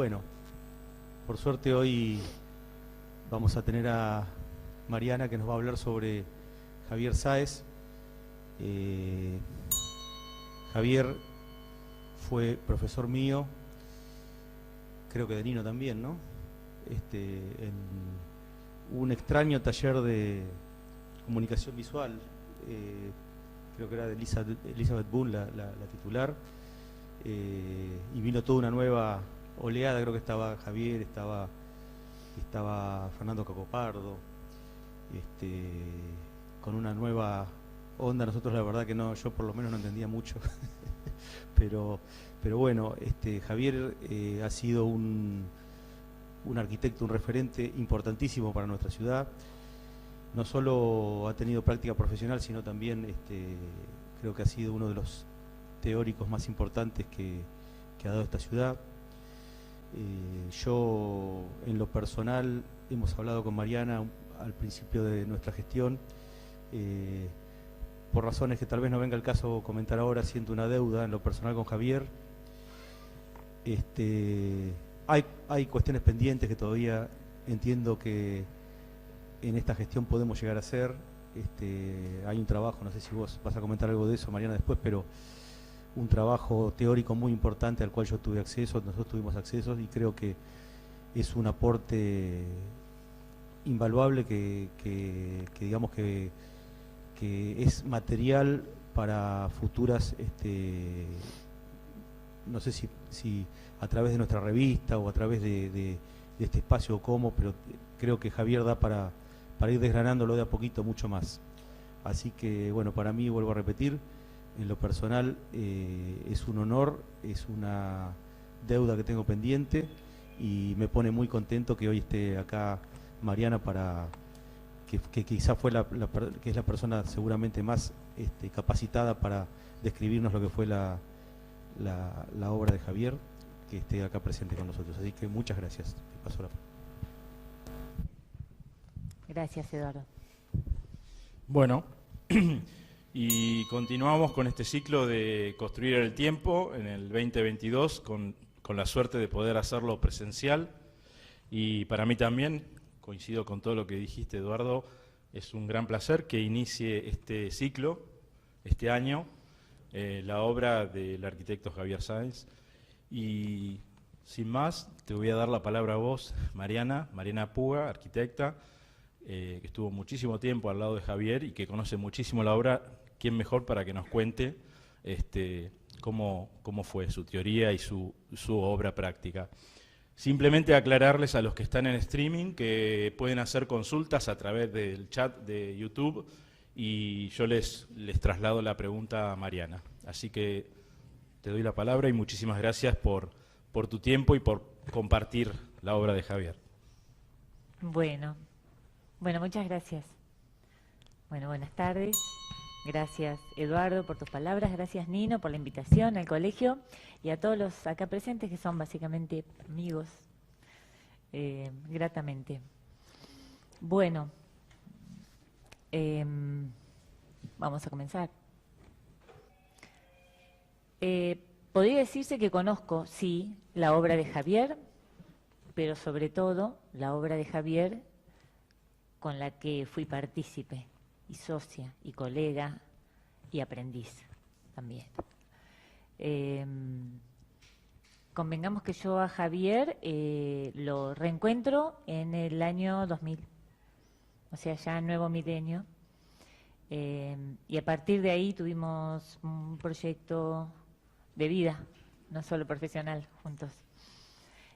Bueno, por suerte hoy vamos a tener a Mariana que nos va a hablar sobre Javier Sáez. Javier fue profesor mío, creo que de Nino también, ¿no? En un extraño taller de comunicación visual, creo que era de Elizabeth Boone, la titular, y vino toda una nueva oleada. Creo que estaba Javier, estaba Fernando Cacopardo, con una nueva onda. Nosotros la verdad que no, yo por lo menos no entendía mucho, pero bueno, Javier ha sido un arquitecto, un referente importantísimo para nuestra ciudad. No solo ha tenido práctica profesional, sino también creo que ha sido uno de los teóricos más importantes que ha dado esta ciudad. Yo, en lo personal, hemos hablado con Mariana al principio de nuestra gestión. Por razones que tal vez no venga el caso comentar ahora, siento una deuda en lo personal con Javier. Hay cuestiones pendientes que todavía entiendo que en esta gestión podemos llegar a hacer. Hay un trabajo, no sé si vos vas a comentar algo de eso, Mariana, después, pero un trabajo teórico muy importante al cual yo tuve acceso, nosotros tuvimos acceso, y creo que es un aporte invaluable que digamos que es material para futuras, no sé si a través de nuestra revista o a través de este espacio o cómo, pero creo que Javier da para ir desgranándolo de a poquito mucho más. Así que, bueno, para mí, vuelvo a repetir, en lo personal es un honor, es una deuda que tengo pendiente, y me pone muy contento que hoy esté acá Mariana, para que quizá fue que es la persona seguramente más capacitada para describirnos lo que fue la obra de Javier, que esté acá presente con nosotros. Así que muchas gracias. Te paso la palabra. Gracias, Eduardo. Bueno, y continuamos con este ciclo de Construir el Tiempo en el 2022, con la suerte de poder hacerlo presencial. Y para mí también, coincido con todo lo que dijiste, Eduardo, es un gran placer que inicie este ciclo, este año, la obra del arquitecto Javier Sáez. Y sin más, te voy a dar la palabra a vos, Mariana Puga, arquitecta, que estuvo muchísimo tiempo al lado de Javier y que conoce muchísimo la obra. ¿Quién mejor para que nos cuente cómo fue su teoría y su obra práctica? Simplemente aclararles a los que están en streaming que pueden hacer consultas a través del chat de YouTube, y yo les traslado la pregunta a Mariana. Así que te doy la palabra y muchísimas gracias por tu tiempo y por compartir la obra de Javier. Bueno, muchas gracias. Bueno, buenas tardes. Gracias, Eduardo, por tus palabras. Gracias, Nino, por la invitación al colegio, y a todos los acá presentes, que son básicamente amigos, gratamente. Bueno, vamos a comenzar. Podría decirse que conozco, sí, la obra de Javier, pero sobre todo la obra de Javier con la que fui partícipe y socia y colega y aprendiz también. Convengamos que yo a Javier lo reencuentro en el año 2000, o sea, ya nuevo milenio, y a partir de ahí tuvimos un proyecto de vida, no solo profesional, juntos.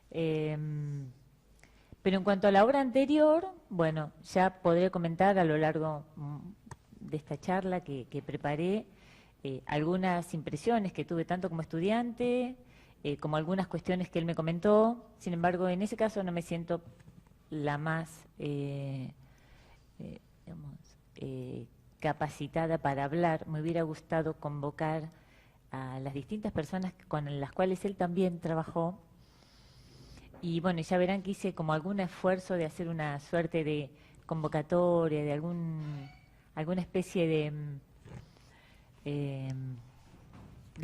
Pero en cuanto a la obra anterior, bueno, ya podré comentar a lo largo de esta charla que preparé algunas impresiones que tuve tanto como estudiante, como algunas cuestiones que él me comentó. Sin embargo, en ese caso no me siento la más capacitada para hablar. Me hubiera gustado convocar a las distintas personas con las cuales él también trabajó. Y bueno, ya verán que hice como algún esfuerzo de hacer una suerte de convocatoria, de alguna especie de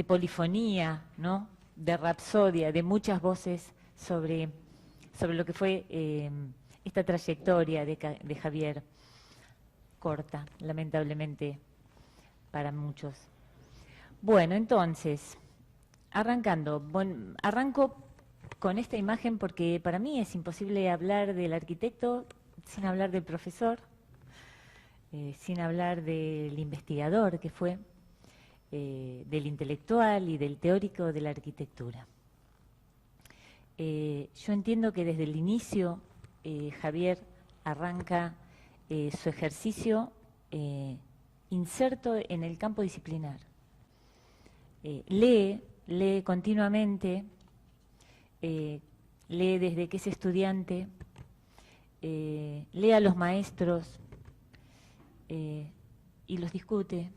polifonía, ¿no? De rapsodia, de muchas voces sobre lo que fue esta trayectoria de Javier, corta, lamentablemente, para muchos. Bueno, entonces, arranco con esta imagen porque para mí es imposible hablar del arquitecto sin hablar del profesor, sin hablar del investigador que fue, del intelectual y del teórico de la arquitectura. Yo entiendo que desde el inicio Javier arranca su ejercicio inserto en el campo disciplinar. Lee continuamente, lee desde que es estudiante, lee a los maestros y los discute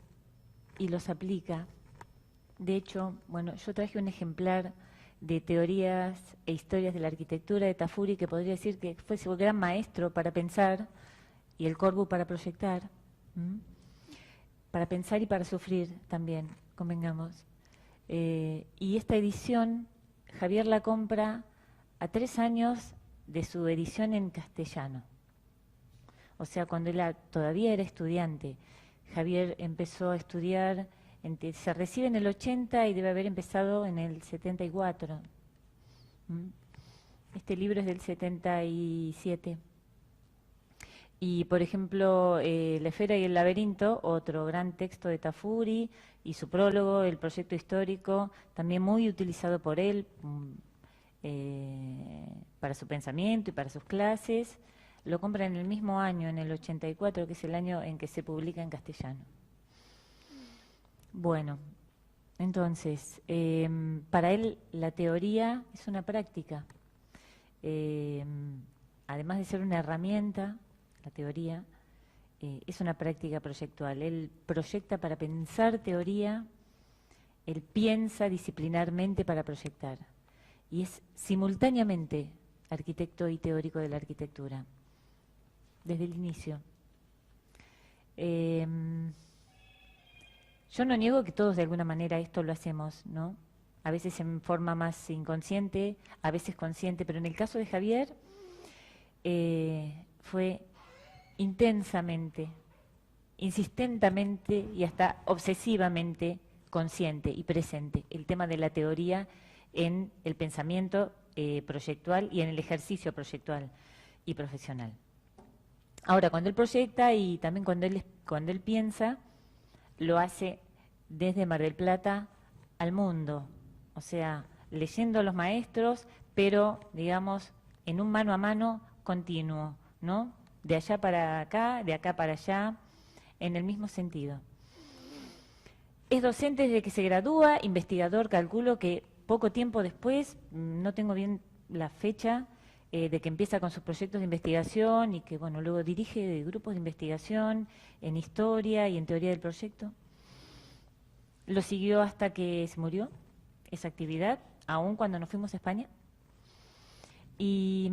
y los aplica. De hecho, bueno, yo traje un ejemplar de teorías e historias de la arquitectura de Tafuri, que podría decir que fue su gran maestro para pensar, y el Corbu para proyectar, para pensar y para sufrir también, convengamos. Y esta edición, Javier la compra a 3 años de su edición en castellano. O sea, cuando él todavía era estudiante. Javier empezó a estudiar, se recibe en el 80 y debe haber empezado en el 74. Este libro es del 77. Y, por ejemplo, La esfera y el laberinto, otro gran texto de Tafuri, y su prólogo, el proyecto histórico, también muy utilizado por él para su pensamiento y para sus clases. Lo compra en el mismo año, en el 84, que es el año en que se publica en castellano. Bueno, entonces, para él la teoría es una práctica. Además de ser una herramienta, la teoría es una práctica proyectual. Él proyecta para pensar teoría, él piensa disciplinarmente para proyectar. Y es simultáneamente arquitecto y teórico de la arquitectura, desde el inicio. Yo no niego que todos de alguna manera esto lo hacemos, ¿no? A veces en forma más inconsciente, a veces consciente, pero en el caso de Javier fue intensamente, insistentemente y hasta obsesivamente consciente y presente el tema de la teoría en el pensamiento proyectual y en el ejercicio proyectual y profesional. Ahora, cuando él proyecta y también cuando él piensa, lo hace desde Mar del Plata al mundo, o sea, leyendo a los maestros, pero, digamos, en un mano a mano continuo, ¿no? De allá para acá, de acá para allá, en el mismo sentido. Es docente desde que se gradúa, investigador, calculo que poco tiempo después, no tengo bien la fecha, de que empieza con sus proyectos de investigación y que, bueno, luego dirige grupos de investigación en historia y en teoría del proyecto. Lo siguió hasta que se murió esa actividad, aún cuando nos fuimos a España. Y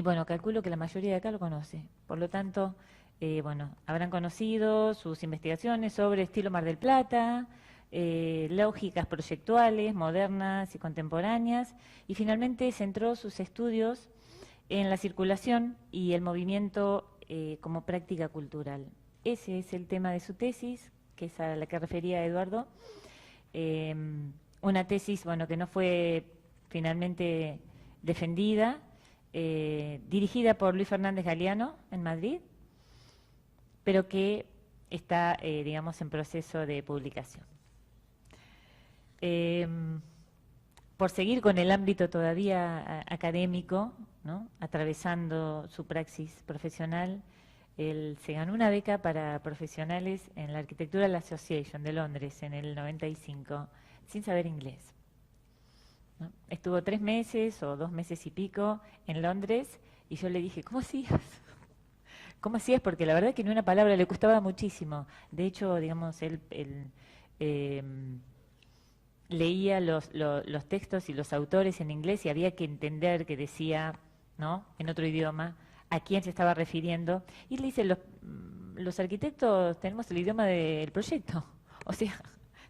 bueno, calculo que la mayoría de acá lo conoce. Por lo tanto, bueno, habrán conocido sus investigaciones sobre estilo Mar del Plata, lógicas proyectuales, modernas y contemporáneas, y finalmente centró sus estudios en la circulación y el movimiento como práctica cultural. Ese es el tema de su tesis, que es a la que refería Eduardo. Una tesis, bueno, que no fue finalmente defendida, dirigida por Luis Fernández Galeano en Madrid, pero que está, digamos, en proceso de publicación. Por seguir con el ámbito todavía académico, ¿no? Atravesando su praxis profesional, él se ganó una beca para profesionales en la Architectural Association de Londres en el 95, sin saber inglés, ¿no? Estuvo 3 meses o 2 meses y pico en Londres y yo le dije, ¿cómo hacías? ¿Cómo hacías? Porque la verdad que ni una palabra le costaba muchísimo. De hecho, digamos, él leía los textos y los autores en inglés y había que entender que decía, ¿no?, en otro idioma, a quién se estaba refiriendo. Y le dice, los arquitectos tenemos el idioma del proyecto. O sea,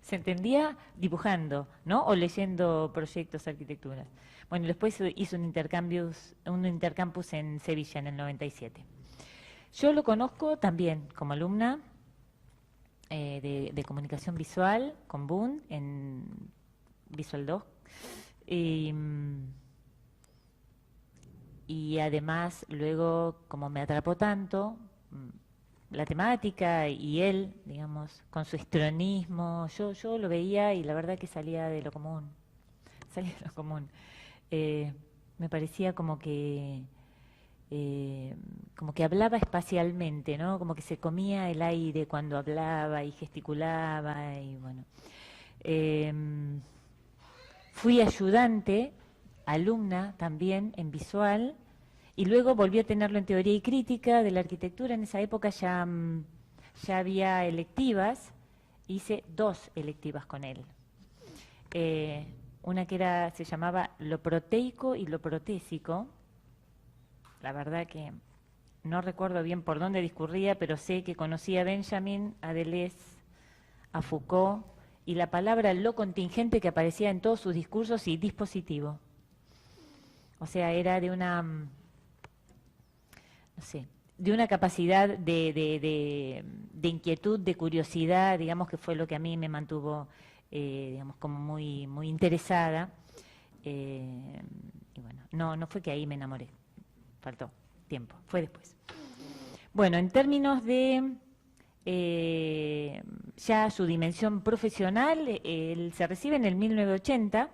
se entendía dibujando, ¿no? O leyendo proyectos de arquitectura. Bueno, después hizo un intercampus en Sevilla en el 97. Yo lo conozco también como alumna de comunicación visual con Boon en Visual 2. Y además, luego, como me atrapó tanto la temática y él, digamos, con su histrionismo, yo lo veía y la verdad que salía de lo común. Salía de lo común. Me parecía como que hablaba espacialmente, ¿no? Como que se comía el aire cuando hablaba y gesticulaba y bueno. Fui ayudante, alumna también en visual y luego volví a tenerlo en teoría y crítica de la arquitectura. En esa época ya había electivas, hice 2 electivas con él. Una que se llamaba lo proteico y lo protésico. La verdad que no recuerdo bien por dónde discurría, pero sé que conocía a Benjamin, a Deleuze, a Foucault, y la palabra lo contingente que aparecía en todos sus discursos y dispositivo. O sea, era de una, no sé, de una capacidad de inquietud, de curiosidad, digamos, que fue lo que a mí me mantuvo, digamos, como muy, muy interesada. Y bueno, no fue que ahí me enamoré. Faltó tiempo, fue después. Bueno, en términos de ya su dimensión profesional, él se recibe en el 1980.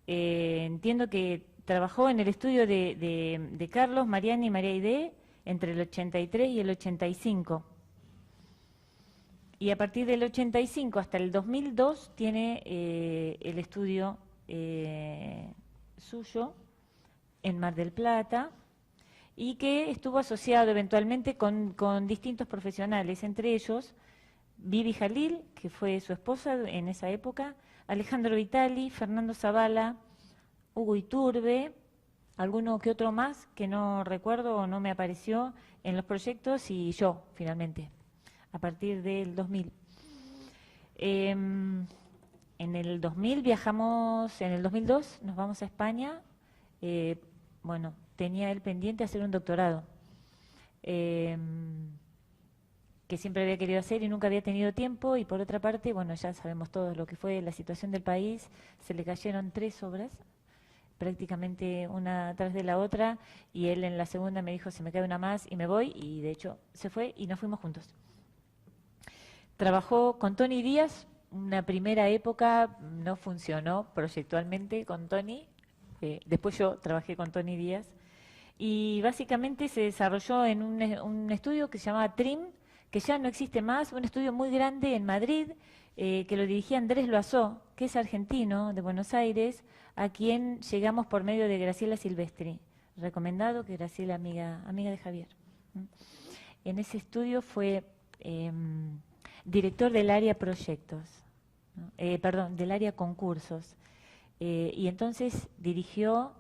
Entiendo que trabajó en el estudio de Carlos, Mariana y María Aidé entre el 83 y el 85. Y a partir del 85 hasta el 2002 tiene el estudio suyo en Mar del Plata, y que estuvo asociado eventualmente con distintos profesionales, entre ellos Vivi Jalil, que fue su esposa en esa época, Alejandro Vitali, Fernando Zavala, Hugo Iturbe, alguno que otro más que no recuerdo o no me apareció en los proyectos, y yo, finalmente, a partir del 2000. En el 2000 viajamos, en el 2002 nos vamos a España. Bueno, tenía él pendiente hacer un doctorado, que siempre había querido hacer y nunca había tenido tiempo, y por otra parte, bueno, ya sabemos todos lo que fue la situación del país, se le cayeron 3 obras, prácticamente una tras de la otra, y él en la segunda me dijo, se me cae una más y me voy, y de hecho se fue y nos fuimos juntos. Trabajó con Tony Díaz, una primera época no funcionó proyectualmente con Tony. Después yo trabajé con Tony Díaz y básicamente se desarrolló en un estudio que se llamaba TRIM, que ya no existe más, un estudio muy grande en Madrid, que lo dirigía Andrés Loazó, que es argentino, de Buenos Aires, a quien llegamos por medio de Graciela Silvestri, recomendado, que Graciela amiga de Javier. En ese estudio fue director del área proyectos, ¿no? Del área concursos. Y entonces dirigió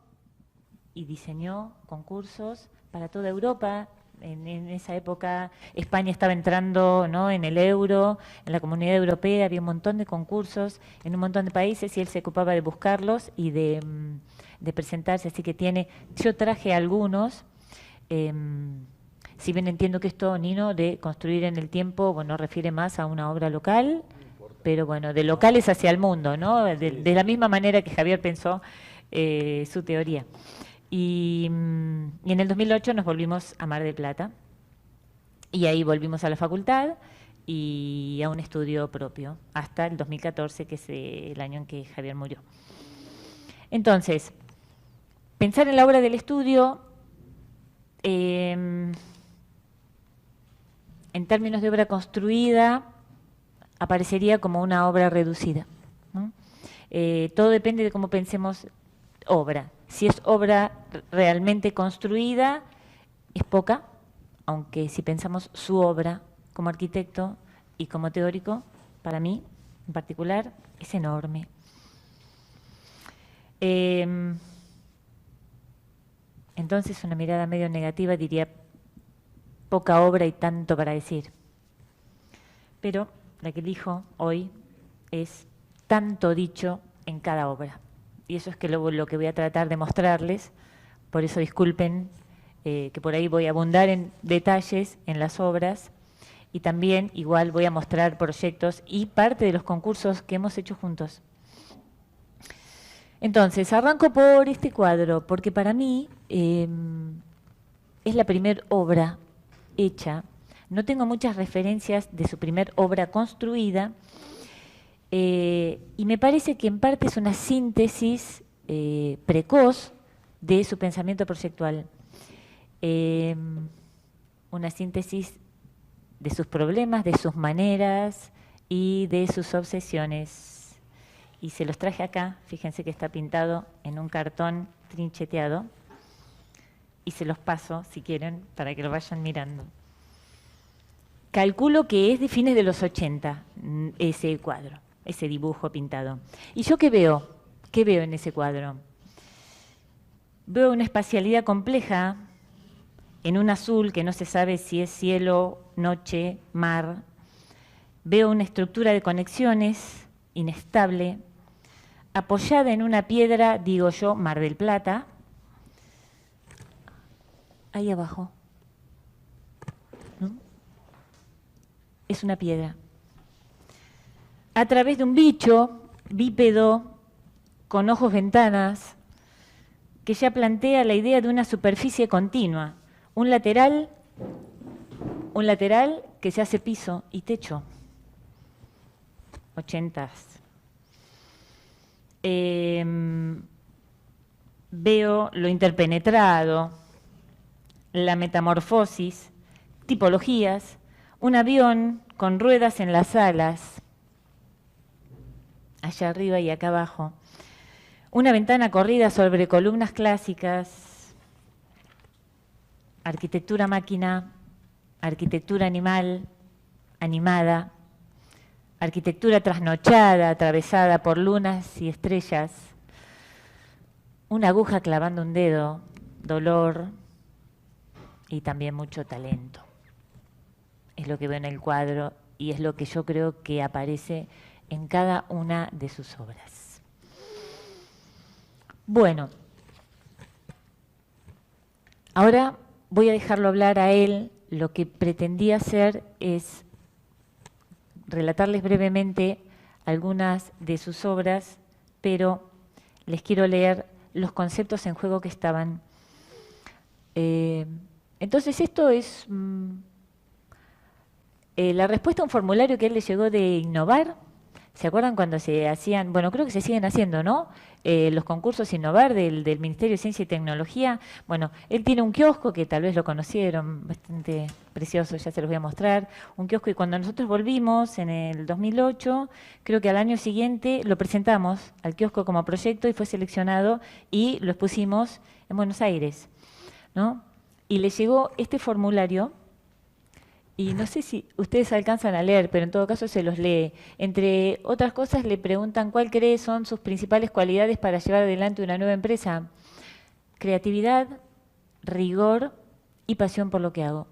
y diseñó concursos para toda Europa. En esa época España estaba entrando, ¿no?, en el euro, en la Comunidad Europea, había un montón de concursos en un montón de países y él se ocupaba de buscarlos y de presentarse. Así que yo traje algunos, si bien entiendo que esto, Nino, de construir en el tiempo, bueno, refiere más a una obra local, pero bueno, de locales hacia el mundo, ¿no? De la misma manera que Javier pensó su teoría. Y en el 2008 nos volvimos a Mar del Plata, y ahí volvimos a la facultad y a un estudio propio, hasta el 2014, que es el año en que Javier murió. Entonces, pensar en la obra del estudio, en términos de obra construida, aparecería como una obra reducida, ¿no? Todo depende de cómo pensemos obra. Si es obra realmente construida, es poca, aunque si pensamos su obra como arquitecto y como teórico, para mí en particular, es enorme. Entonces, una mirada medio negativa diría poca obra y tanto para decir. Pero la que elijo hoy es tanto dicho en cada obra. Y eso es que lo que voy a tratar de mostrarles, por eso disculpen que por ahí voy a abundar en detalles en las obras, y también igual voy a mostrar proyectos y parte de los concursos que hemos hecho juntos. Entonces, arranco por este cuadro, porque para mí es la primera obra hecha. No tengo muchas referencias de su primer obra construida, y me parece que en parte es una síntesis precoz de su pensamiento proyectual. Una síntesis de sus problemas, de sus maneras y de sus obsesiones. Y se los traje acá, fíjense que está pintado en un cartón trincheteado, y se los paso, si quieren, para que lo vayan mirando. Calculo que es de fines de los 80, ese cuadro, ese dibujo pintado. ¿Y yo qué veo? ¿Qué veo en ese cuadro? Veo una espacialidad compleja, en un azul que no se sabe si es cielo, noche, mar. Veo una estructura de conexiones inestable, apoyada en una piedra, digo yo, Mar del Plata, ahí abajo. ¿No? Es una piedra. A través de un bicho bípedo, con ojos ventanas, que ya plantea la idea de una superficie continua, un lateral que se hace piso y techo. 80s. Veo lo interpenetrado, la metamorfosis, tipologías, un avión con ruedas en las alas, allá arriba y acá abajo, una ventana corrida sobre columnas clásicas, arquitectura máquina, arquitectura animal, animada, arquitectura trasnochada, atravesada por lunas y estrellas, una aguja clavando un dedo, dolor y también mucho talento. Es lo que veo en el cuadro y es lo que yo creo que aparece en cada una de sus obras. Bueno, ahora voy a dejarlo hablar a él. Lo que pretendía hacer es relatarles brevemente algunas de sus obras, pero les quiero leer los conceptos en juego que estaban. Entonces esto es la respuesta a un formulario que a él le llegó de Innovar. ¿Se acuerdan cuando se hacían, bueno, creo que se siguen haciendo, ¿no? Los concursos Innovar del Ministerio de Ciencia y Tecnología. Bueno, él tiene un kiosco que tal vez lo conocieron, bastante precioso, ya se los voy a mostrar. Un kiosco, y cuando nosotros volvimos en el 2008, creo que al año siguiente lo presentamos al kiosco como proyecto y fue seleccionado y lo expusimos en Buenos Aires, ¿no? Y le llegó este formulario. Y no sé si ustedes alcanzan a leer, pero en todo caso se los lee. Entre otras cosas le preguntan cuál cree son sus principales cualidades para llevar adelante una nueva empresa. Creatividad, rigor y pasión por lo que hago.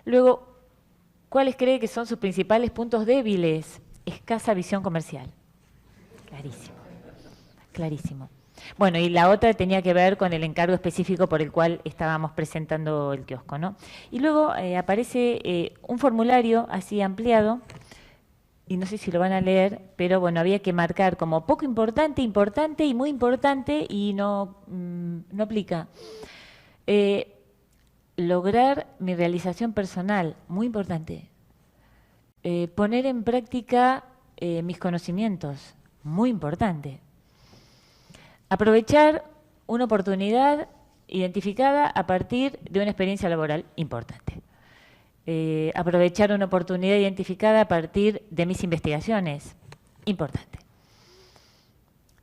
Luego, ¿cuáles cree que son sus principales puntos débiles? Escasa visión comercial. Clarísimo, clarísimo. Bueno, y la otra tenía que ver con el encargo específico por el cual estábamos presentando el kiosco, ¿no? Y luego aparece un formulario así ampliado, y no sé si lo van a leer, pero bueno, había que marcar como poco importante, importante y muy importante, y no aplica. Lograr mi realización personal, muy importante. Poner en práctica mis conocimientos, muy importante. Aprovechar una oportunidad identificada a partir de una experiencia laboral importante. Aprovechar una oportunidad identificada a partir de mis investigaciones, importante.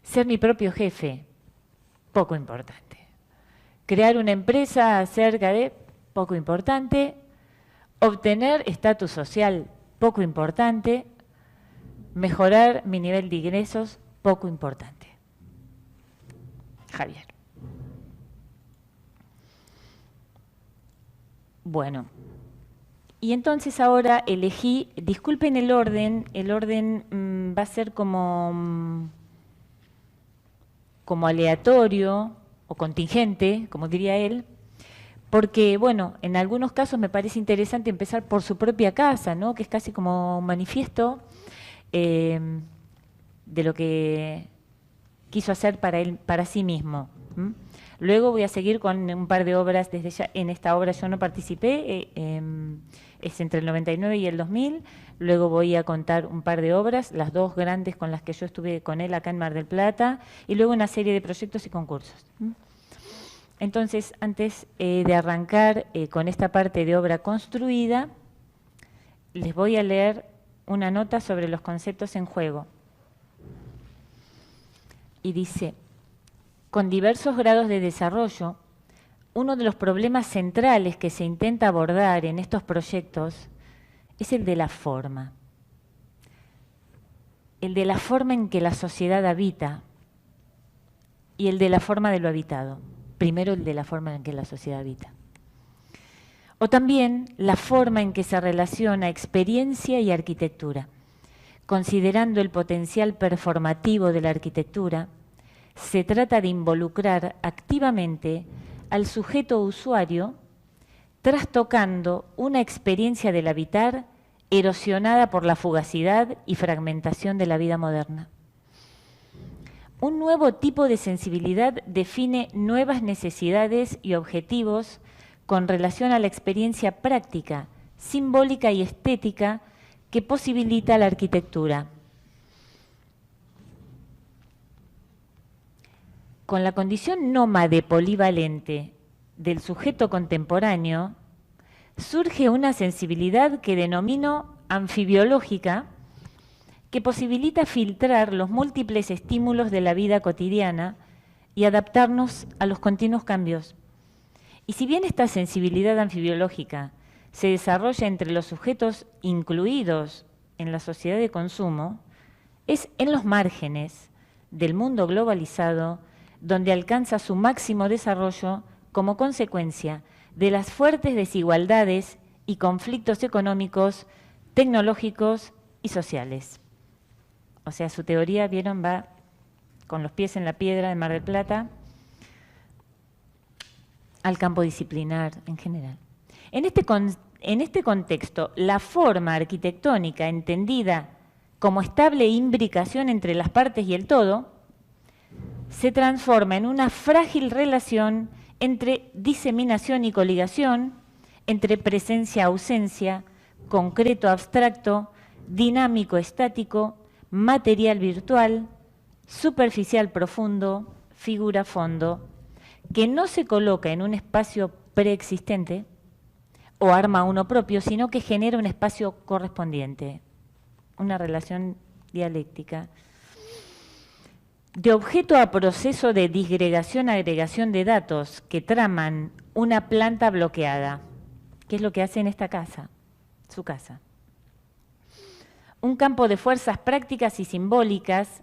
Ser mi propio jefe, poco importante. Crear una empresa acerca de, poco importante. Obtener estatus social, poco importante. Mejorar mi nivel de ingresos, poco importante. Javier. Bueno, Y entonces ahora elegí, disculpen el orden va a ser como aleatorio o contingente, como diría él, porque, bueno, en algunos casos me parece interesante empezar por su propia casa, ¿no? Que es casi como un manifiesto de lo que quiso hacer para él, para sí mismo. Luego voy a seguir con un par de obras, desde ya en esta obra yo no participé, es entre el 99 y el 2000, luego voy a contar un par de obras, las dos grandes con las que yo estuve con él acá en Mar del Plata, y luego una serie de proyectos y concursos. Entonces, antes de arrancar con esta parte de obra construida, les voy a leer una nota sobre los conceptos en juego. Y dice: con diversos grados de desarrollo, uno de los problemas centrales que se intenta abordar en estos proyectos es el de la forma. El de la forma en que la sociedad habita y el de la forma de lo habitado. Primero el de la forma en que la sociedad habita. O también la forma en que se relaciona experiencia y arquitectura. Considerando el potencial performativo de la arquitectura, se trata de involucrar activamente al sujeto usuario, trastocando una experiencia del habitar erosionada por la fugacidad y fragmentación de la vida moderna. Un nuevo tipo de sensibilidad define nuevas necesidades y objetivos con relación a la experiencia práctica, simbólica y estética que posibilita la arquitectura. Con la condición nómade polivalente del sujeto contemporáneo, surge una sensibilidad que denomino anfibiológica, que posibilita filtrar los múltiples estímulos de la vida cotidiana y adaptarnos a los continuos cambios. Y si bien esta sensibilidad anfibiológica se desarrolla entre los sujetos incluidos en la sociedad de consumo, es en los márgenes del mundo globalizado donde alcanza su máximo desarrollo como consecuencia de las fuertes desigualdades y conflictos económicos, tecnológicos y sociales. O sea, su teoría, vieron, va con los pies en la piedra de Mar del Plata al campo disciplinar en general. En este contexto, la forma arquitectónica entendida como estable imbricación entre las partes y el todo, se transforma en una frágil relación entre diseminación y coligación, entre presencia-ausencia, concreto-abstracto, dinámico-estático, material-virtual, superficial-profundo, figura-fondo, que no se coloca en un espacio preexistente o arma uno propio, sino que genera un espacio correspondiente, una relación dialéctica. De objeto a proceso de disgregación-agregación de datos que traman una planta bloqueada, que es lo que hace en esta casa, su casa. Un campo de fuerzas prácticas y simbólicas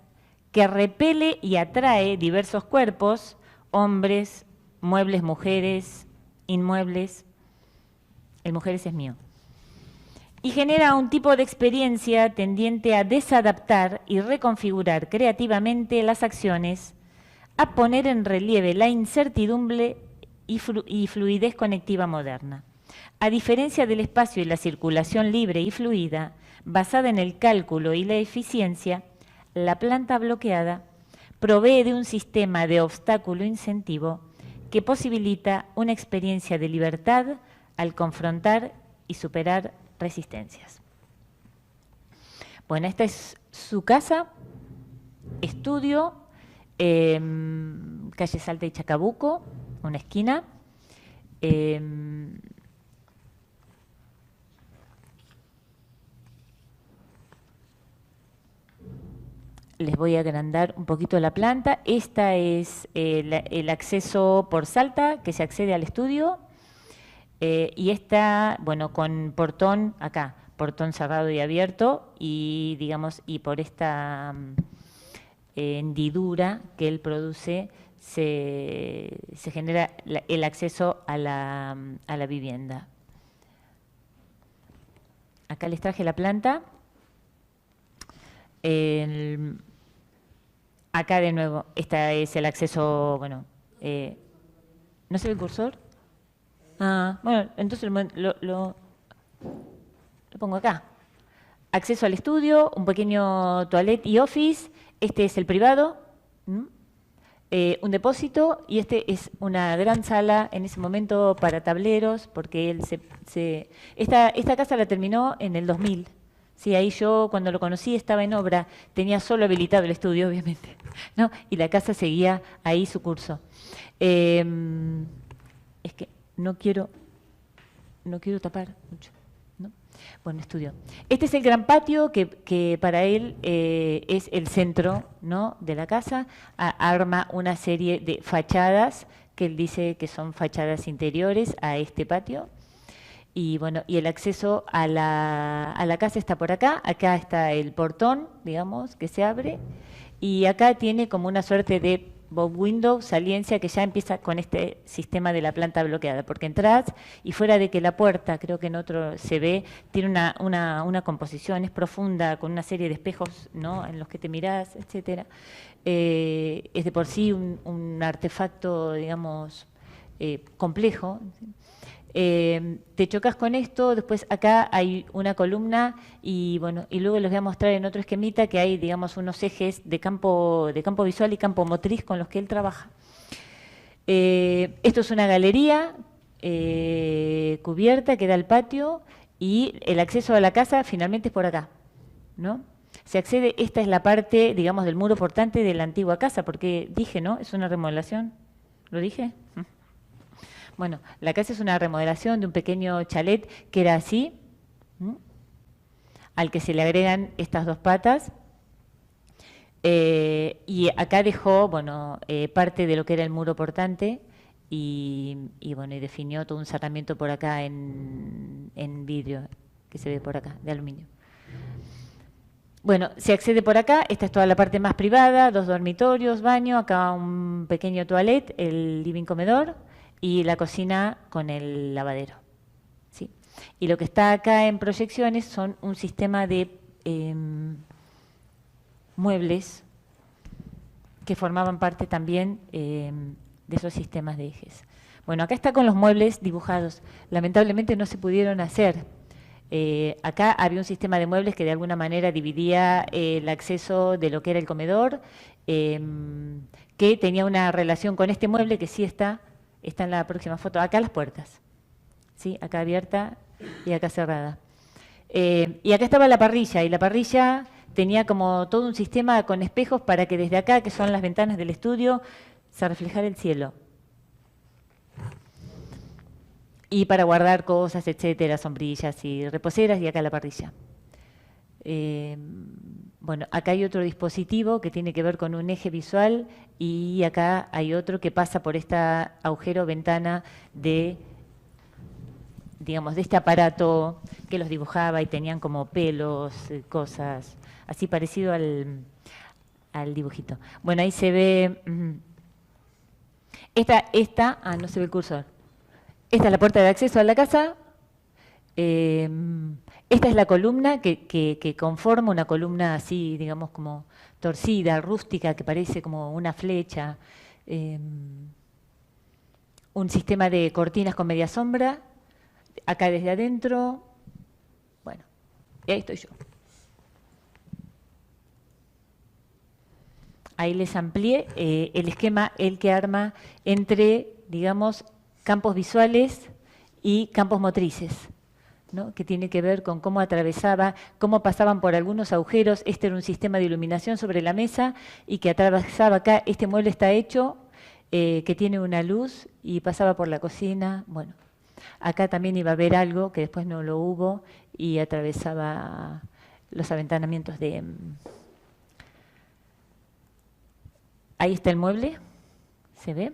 que repele y atrae diversos cuerpos, hombres, muebles, mujeres, inmuebles, el mujeres es mío, y genera un tipo de experiencia tendiente a desadaptar y reconfigurar creativamente las acciones, a poner en relieve la incertidumbre y fluidez conectiva moderna. A diferencia del espacio y la circulación libre y fluida, basada en el cálculo y la eficiencia, la planta bloqueada provee de un sistema de obstáculo-incentivo que posibilita una experiencia de libertad al confrontar y superar resistencias. Bueno, esta es su casa, estudio, calle Salta y Chacabuco, una esquina. Les voy a agrandar un poquito la planta. Esta es el acceso por Salta, que se accede al estudio. Y esta, bueno, con portón acá, portón cerrado y abierto, y digamos, y por esta hendidura que él produce, se genera el acceso a la vivienda. acá les traje la planta. Acá de nuevo, este es el acceso, bueno, ¿no se ve el cursor? Ah, bueno, entonces lo pongo acá. Acceso al estudio, un pequeño toilet y office. Este es el privado, un depósito, y este es una gran sala en ese momento para tableros, porque él esta casa la terminó en el 2000. Sí, ahí yo cuando lo conocí estaba en obra, tenía solo habilitado el estudio, obviamente, ¿no? Y la casa seguía ahí su curso. Es que no quiero tapar mucho, ¿no? Bueno, estudio. Este es el gran patio que para él es el centro, ¿no?, de la casa. Arma una serie de fachadas que él dice que son fachadas interiores a este patio. Y bueno, y el acceso a la casa está por acá. Acá está el portón, digamos, que se abre. Y acá tiene como una suerte de bob window, saliencia, que ya empieza con este sistema de la planta bloqueada. Porque entras y fuera de que la puerta, creo que en otro se ve, tiene una composición, es profunda, con una serie de espejos, ¿no?, en los que te mirás, etcétera. Es de por sí un artefacto, digamos, complejo. Te chocas con esto, después acá hay una columna y bueno, y luego les voy a mostrar en otro esquemita que hay, digamos, unos ejes de campo visual y campo motriz con los que él trabaja. Esto es una galería cubierta que da al patio, y el acceso a la casa finalmente es por acá, ¿no? Se accede, esta es la parte, digamos, del muro portante de la antigua casa, porque dije, ¿no?, es una remodelación. ¿Lo dije? Bueno, la casa es una remodelación de un pequeño chalet que era así, al que se le agregan estas dos patas. Y acá dejó, bueno, parte de lo que era el muro portante y bueno, y definió todo un cerramiento por acá en vidrio, que se ve por acá, de aluminio. Bueno, se accede por acá, esta es toda la parte más privada, 2 dormitorios, baño, acá un pequeño toilet, el living comedor, y la cocina con el lavadero, ¿sí? Y lo que está acá en proyecciones son un sistema de muebles que formaban parte también de esos sistemas de ejes. Bueno, acá está con los muebles dibujados. Lamentablemente no se pudieron hacer. Acá había un sistema de muebles que de alguna manera dividía el acceso de lo que era el comedor, que tenía una relación con este mueble que sí está en la próxima foto. Acá las puertas, ¿sí? Acá abierta y acá cerrada. Y acá estaba la parrilla, y la parrilla tenía como todo un sistema con espejos para que desde acá, que son las ventanas del estudio, se reflejara el cielo. Y para guardar cosas, etcétera, sombrillas y reposeras, y acá la parrilla. Bueno, acá hay otro dispositivo que tiene que ver con un eje visual, y acá hay otro que pasa por esta agujero ventana de, digamos, de este aparato que los dibujaba y tenían como pelos, cosas, así parecido al dibujito. Bueno, ahí se ve, no se ve el cursor. Esta es la puerta de acceso a la casa. Esta es la columna que conforma una columna así, digamos, como torcida, rústica, que parece como una flecha. Un sistema de cortinas con media sombra. Acá desde adentro. Bueno, y ahí estoy yo. Ahí les amplié el esquema, el que arma entre, digamos, campos visuales y campos motrices, ¿no?, que tiene que ver con cómo atravesaba, cómo pasaban por algunos agujeros. Este era un sistema de iluminación sobre la mesa y que atravesaba acá. Este mueble está hecho, que tiene una luz, y pasaba por la cocina. Bueno, acá también iba a haber algo que después no lo hubo, y atravesaba los aventanamientos de... Ahí está el mueble, ¿se ve?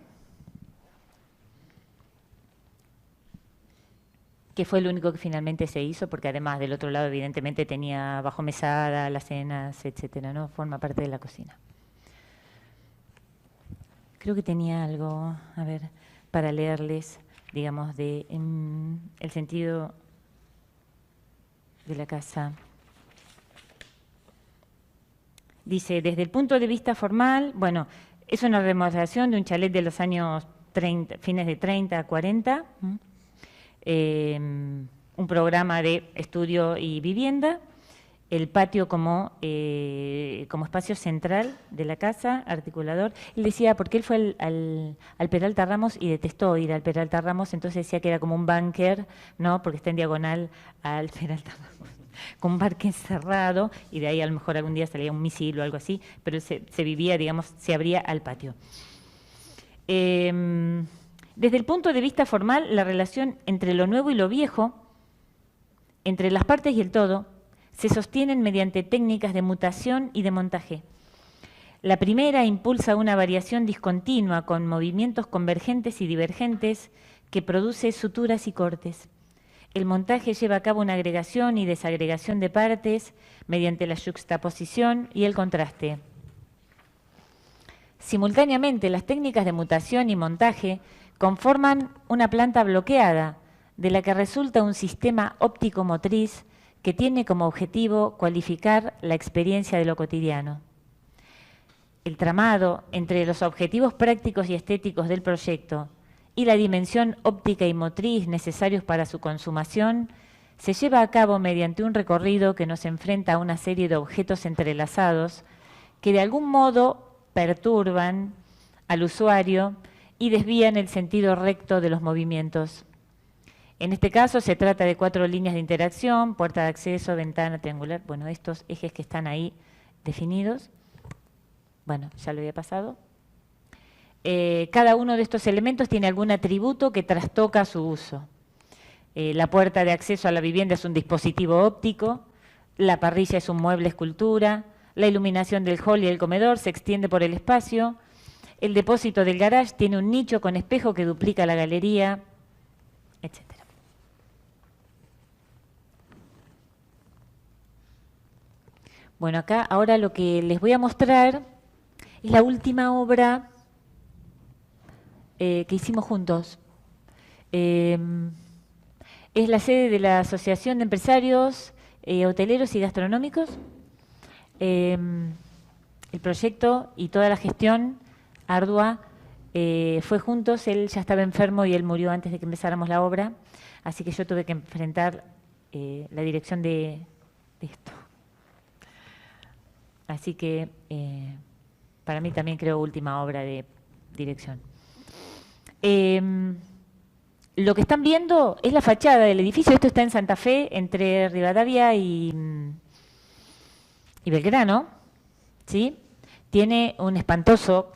Que fue el único que finalmente se hizo, porque además del otro lado evidentemente tenía bajo mesada, las cenas, etcétera, ¿no? Forma parte de la cocina. Creo que tenía algo, a ver, para leerles, digamos, de el sentido... de la casa. Dice, desde el punto de vista formal, bueno, es una remodelación de un chalet de los años 30, fines de 30 a 40, un programa de estudio y vivienda, el patio como espacio central de la casa, articulador. Él decía, porque él fue al Peralta Ramos y detestó ir al Peralta Ramos, entonces decía que era como un búnker, ¿no? Porque está en diagonal al Peralta Ramos, con un parque cerrado, y de ahí a lo mejor algún día salía un misil o algo así, pero se vivía, digamos, se abría al patio. Desde el punto de vista formal, la relación entre lo nuevo y lo viejo, entre las partes y el todo, se sostienen mediante técnicas de mutación y de montaje. La primera impulsa una variación discontinua con movimientos convergentes y divergentes que produce suturas y cortes. El montaje lleva a cabo una agregación y desagregación de partes mediante la yuxtaposición y el contraste. Simultáneamente, las técnicas de mutación y montaje conforman una planta bloqueada, de la que resulta un sistema óptico-motriz que tiene como objetivo cualificar la experiencia de lo cotidiano. El tramado entre los objetivos prácticos y estéticos del proyecto y la dimensión óptica y motriz necesarios para su consumación se lleva a cabo mediante un recorrido que nos enfrenta a una serie de objetos entrelazados que de algún modo perturban al usuario y desvían el sentido recto de los movimientos. En este caso se trata de 4 líneas de interacción, puerta de acceso, ventana, triangular, bueno, estos ejes que están ahí definidos. Bueno, ya lo había pasado. Cada uno de estos elementos tiene algún atributo que trastoca su uso. La puerta de acceso a la vivienda es un dispositivo óptico, la parrilla es un mueble escultura, la iluminación del hall y el comedor se extiende por el espacio, el depósito del garage tiene un nicho con espejo que duplica la galería, etc. Bueno, acá ahora lo que les voy a mostrar es la última obra que hicimos juntos. Es la sede de la Asociación de Empresarios Hoteleros y Gastronómicos. El proyecto y toda la gestión ardua fue juntos. Él ya estaba enfermo y él murió antes de que empezáramos la obra, así que yo tuve que enfrentar la dirección de esto. Así que para mí también creo última obra de dirección. Lo que están viendo es la fachada del edificio. Esto está en Santa Fe, entre Rivadavia y Belgrano, ¿sí? Tiene un espantoso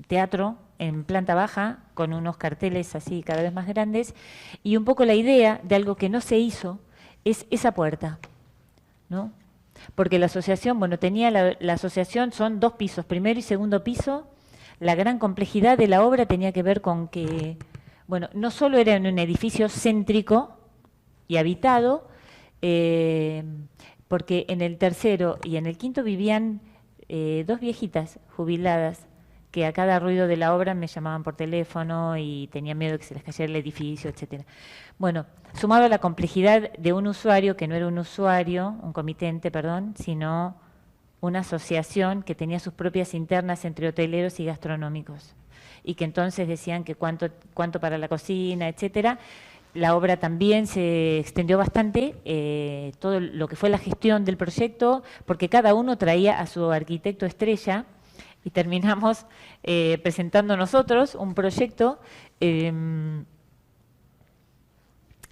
teatro en planta baja, con unos carteles así cada vez más grandes, y un poco la idea de algo que no se hizo es esa puerta, ¿no? Porque la asociación, bueno, tenía la asociación, son 2 pisos, primero y segundo piso. La gran complejidad de la obra tenía que ver con que, bueno, no solo era en un edificio céntrico y habitado, porque en el tercero y en el quinto vivían 2 viejitas jubiladas que a cada ruido de la obra me llamaban por teléfono y tenían miedo de que se les cayera el edificio, etcétera. Bueno, sumado a la complejidad de un usuario que no era un usuario, un comitente, perdón, sino una asociación que tenía sus propias internas entre hoteleros y gastronómicos, y que entonces decían que cuánto para la cocina, etcétera. La obra también se extendió bastante, todo lo que fue la gestión del proyecto, porque cada uno traía a su arquitecto estrella, y terminamos presentando nosotros un proyecto.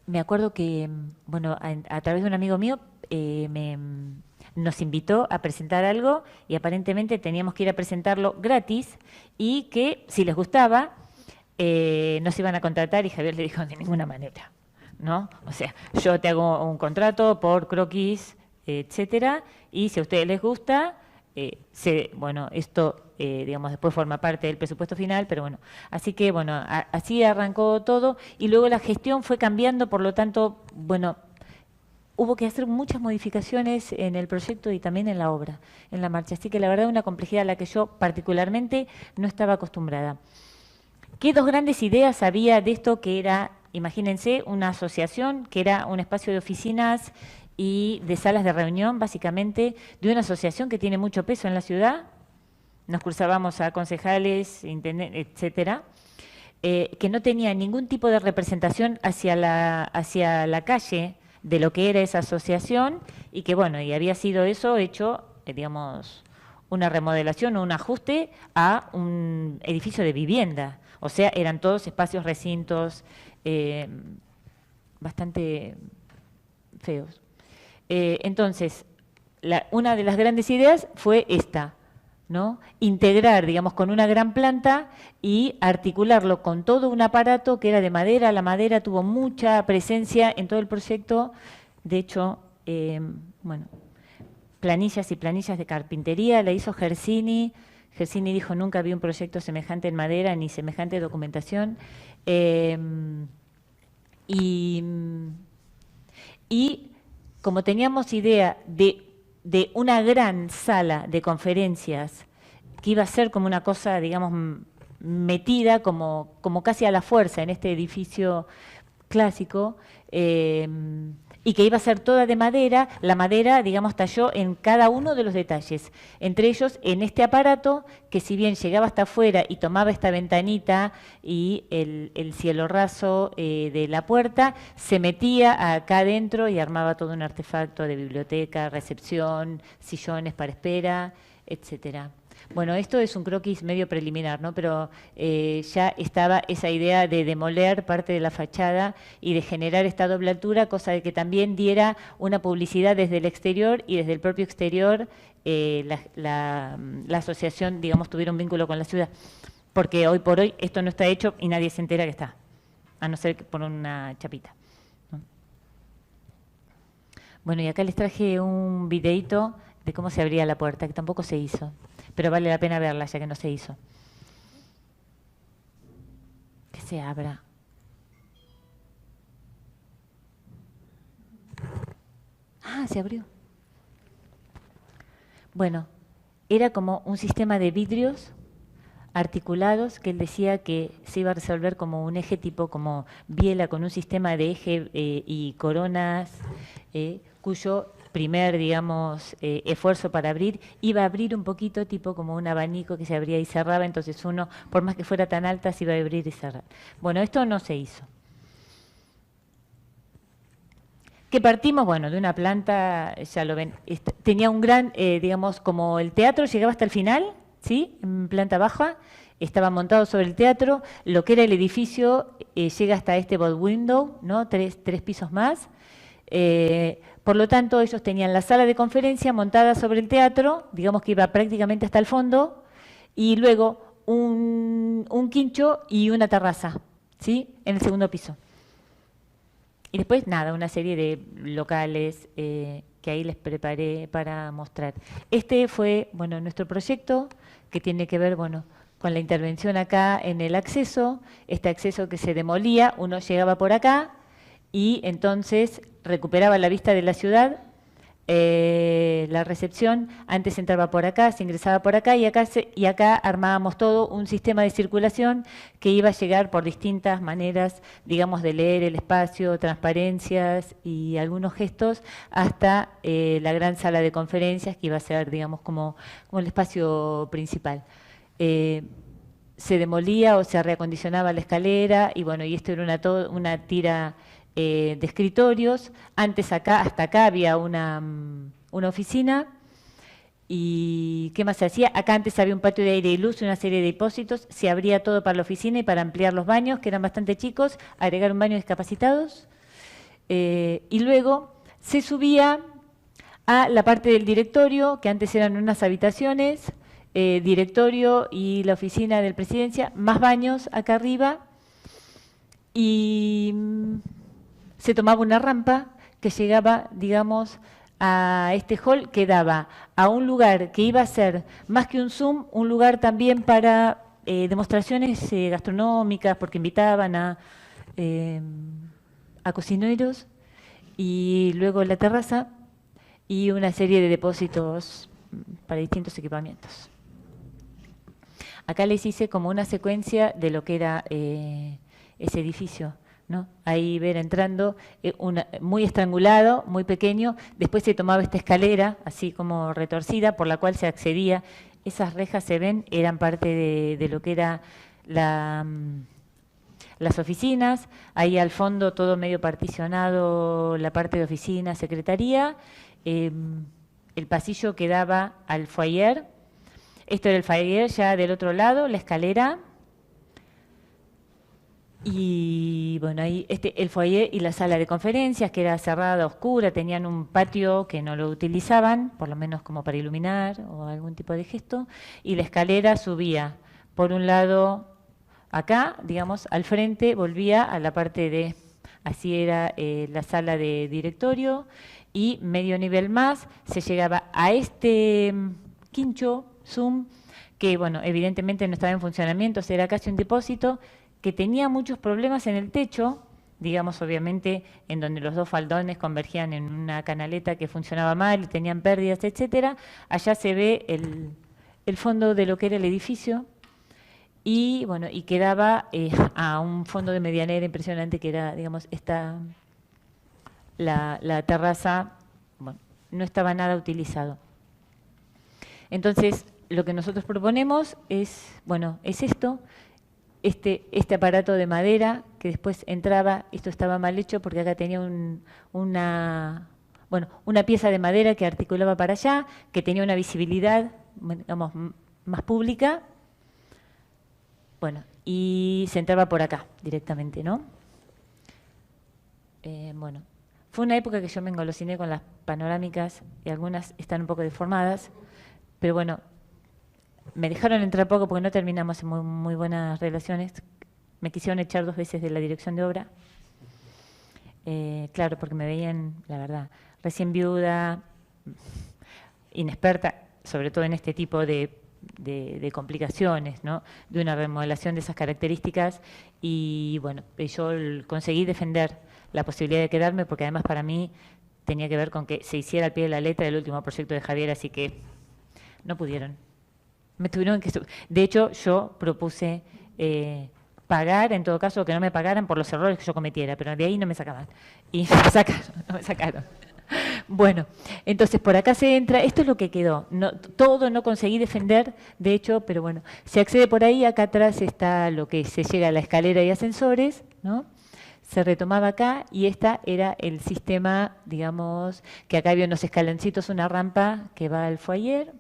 Me acuerdo que, bueno, a través de un amigo mío nos invitó a presentar algo y aparentemente teníamos que ir a presentarlo gratis y que si les gustaba nos iban a contratar, y Javier le dijo: de ninguna manera, ¿no? O sea, yo te hago un contrato por croquis, etcétera, y si a ustedes les gusta, bueno, esto, digamos, después forma parte del presupuesto final, pero bueno, así que, bueno, así arrancó todo, y luego la gestión fue cambiando, por lo tanto, bueno, hubo que hacer muchas modificaciones en el proyecto y también en la obra, en la marcha, así que la verdad una complejidad a la que yo particularmente no estaba acostumbrada. ¿Qué 2 grandes ideas había de esto que era imagínense, una asociación que era un espacio de oficinas y de salas de reunión, básicamente, de una asociación que tiene mucho peso en la ciudad. Nos cruzábamos a concejales, etcétera, que no tenía ningún tipo de representación hacia la calle de lo que era esa asociación, y que, bueno, y había sido eso hecho, digamos, una remodelación o un ajuste a un edificio de vivienda. O sea, eran todos espacios, recintos, bastante feos. Entonces, una de las grandes ideas fue esta, ¿no? Integrar, digamos, con una gran planta y articularlo con todo un aparato que era de madera. La madera tuvo mucha presencia en todo el proyecto. De hecho, bueno, planillas y planillas de carpintería la hizo Gersini. Gersini dijo: nunca vi un proyecto semejante en madera ni semejante documentación. Y como teníamos idea de una gran sala de conferencias que iba a ser como una cosa, digamos, metida como casi a la fuerza en este edificio clásico, y que iba a ser toda de madera, la madera, digamos, talló en cada uno de los detalles. Entre ellos, en este aparato, que si bien llegaba hasta afuera y tomaba esta ventanita y el cielo raso de la puerta, se metía acá adentro y armaba todo un artefacto de biblioteca, recepción, sillones para espera, etcétera. Bueno, esto es un croquis medio preliminar, ¿no? Pero ya estaba esa idea de demoler parte de la fachada y de generar esta doble altura, cosa de que también diera una publicidad desde el exterior, y desde el propio exterior la asociación, digamos, tuviera un vínculo con la ciudad. Porque hoy por hoy esto no está hecho y nadie se entera que está, a no ser que por una chapita, ¿no? Bueno, y acá les traje un videíto de cómo se abría la puerta, que tampoco se hizo, pero vale la pena verla ya que no se hizo. Que se abra. Ah, se abrió. Bueno, era como un sistema de vidrios articulados que él decía que se iba a resolver como un eje tipo como biela, con un sistema de eje y coronas, cuyo primer, digamos, esfuerzo para abrir iba a abrir un poquito tipo como un abanico que se abría y cerraba, entonces uno, por más que fuera tan alta, se iba a abrir y cerrar. Bueno, esto no se hizo. Que partimos, bueno, de una planta, ya lo ven, tenía un gran, digamos, como el teatro llegaba hasta el final, ¿sí? En planta baja, estaba montado sobre el teatro, lo que era el edificio llega hasta este bow window, ¿no? Tres pisos más. Por lo tanto, ellos tenían la sala de conferencia montada sobre el teatro, digamos que iba prácticamente hasta el fondo, y luego un quincho y una terraza, ¿sí? En el segundo piso. Y después, nada, una serie de locales que ahí les preparé para mostrar. Este fue, bueno, nuestro proyecto, que tiene que ver, bueno, con la intervención acá en el acceso, este acceso que se demolía, uno llegaba por acá y entonces recuperaba la vista de la ciudad, la recepción, antes entraba por acá, se ingresaba por acá y acá armábamos todo un sistema de circulación que iba a llegar por distintas maneras, digamos, de leer el espacio, transparencias y algunos gestos, hasta la gran sala de conferencias que iba a ser, digamos, como el espacio principal. Se demolía o se reacondicionaba la escalera y bueno, y esto era una tira de escritorios. Antes acá, hasta acá había una oficina. ¿Y qué más se hacía? Acá antes había un patio de aire y luz y una serie de depósitos. Se abría todo para la oficina y para ampliar los baños, que eran bastante chicos, agregar un baño de discapacitados. Y luego se subía a la parte del directorio, que antes eran unas habitaciones, directorio y la oficina de presidencia, más baños acá arriba. Y se tomaba una rampa que llegaba, digamos, a este hall que daba a un lugar que iba a ser, más que un Zoom, un lugar también para demostraciones gastronómicas, porque invitaban a cocineros, y luego la terraza y una serie de depósitos para distintos equipamientos. Acá les hice como una secuencia de lo que era ese edificio, ¿no? Ahí ver entrando, muy estrangulado, muy pequeño. Después se tomaba esta escalera, así como retorcida, por la cual se accedía. Esas rejas se ven, eran parte de lo que era las oficinas. Ahí al fondo todo medio particionado, la parte de oficina, secretaría. El pasillo que daba al foyer. Esto era el foyer, ya del otro lado, la escalera. Y bueno, ahí el foyer y la sala de conferencias, que era cerrada, oscura, tenían un patio que no lo utilizaban, por lo menos como para iluminar o algún tipo de gesto, y la escalera subía por un lado acá, digamos, al frente, volvía a la parte de, así era la sala de directorio, y medio nivel más se llegaba a este quincho Zoom, que bueno, evidentemente no estaba en funcionamiento, era casi un depósito, que tenía muchos problemas en el techo, digamos, obviamente, en donde los dos faldones convergían en una canaleta que funcionaba mal y tenían pérdidas, etcétera. Allá se ve el fondo de lo que era el edificio y, bueno, y quedaba a un fondo de medianera impresionante que era, digamos, la terraza, bueno, no estaba nada utilizado. Entonces, lo que nosotros proponemos es, bueno, es esto. Este aparato de madera que después entraba, esto estaba mal hecho porque acá tenía una pieza de madera que articulaba para allá, que tenía una visibilidad, digamos, más pública, bueno, y se entraba por acá directamente, ¿no? Bueno, fue una época que yo me engolosiné con las panorámicas y algunas están un poco deformadas, pero bueno, me dejaron entrar poco porque no terminamos en muy buenas relaciones. Me quisieron echar 2 veces de la dirección de obra. Claro, porque me veían, la verdad, recién viuda, inexperta, sobre todo en este tipo de complicaciones, ¿no? De una remodelación de esas características. Y bueno, yo conseguí defender la posibilidad de quedarme porque además para mí tenía que ver con que se hiciera al pie de la letra el último proyecto de Javier, así que no pudieron. Me tuvieron que... De hecho, yo propuse pagar, en todo caso, que no me pagaran por los errores que yo cometiera, pero de ahí no me sacaban. Y no me sacaron. Bueno, entonces por acá se entra, esto es lo que quedó. Todo no conseguí defender, de hecho, pero bueno, se accede por ahí, acá atrás está lo que se llega a la escalera y ascensores, ¿no? Se retomaba acá y esta era el sistema, digamos, que acá había unos escaloncitos, una rampa que va al foyer.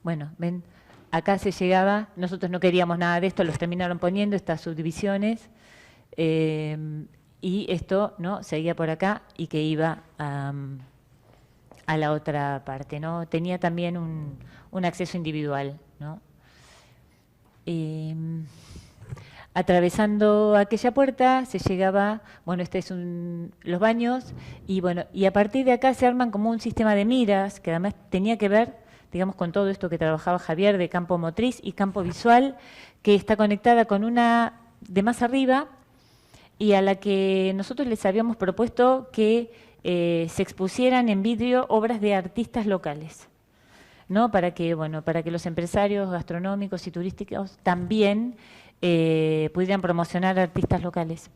Bueno, ven, acá se llegaba, nosotros no queríamos nada de esto, los terminaron poniendo, estas subdivisiones, y esto, ¿no?, seguía por acá y que iba a la otra parte, ¿no? Tenía también un acceso individual, ¿no? Atravesando aquella puerta se llegaba, bueno, este es los baños, y bueno, y a partir de acá se arman como un sistema de miras, que además tenía que ver, digamos, con todo esto que trabajaba Javier de campo motriz y campo visual, que está conectada con una de más arriba y a la que nosotros les habíamos propuesto que se expusieran en vidrio obras de artistas locales, ¿no? Para que los empresarios gastronómicos y turísticos también pudieran promocionar artistas locales.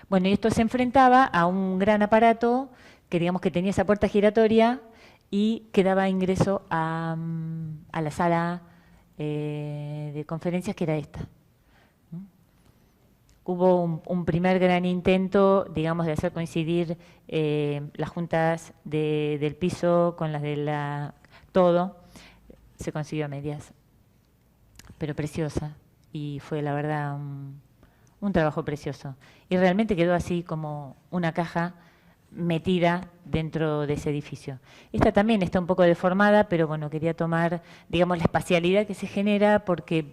Bueno, y esto se enfrentaba a un gran aparato que, digamos, que tenía esa puerta giratoria y que daba ingreso a la sala de conferencias, que era esta. Hubo un primer gran intento, digamos, de hacer coincidir las juntas del piso con las de todo. Se consiguió a medias, pero preciosa. Y fue, la verdad, un trabajo precioso. Y realmente quedó así como una caja metida dentro de ese edificio. Esta también está un poco deformada, pero bueno, quería tomar, digamos, la espacialidad que se genera porque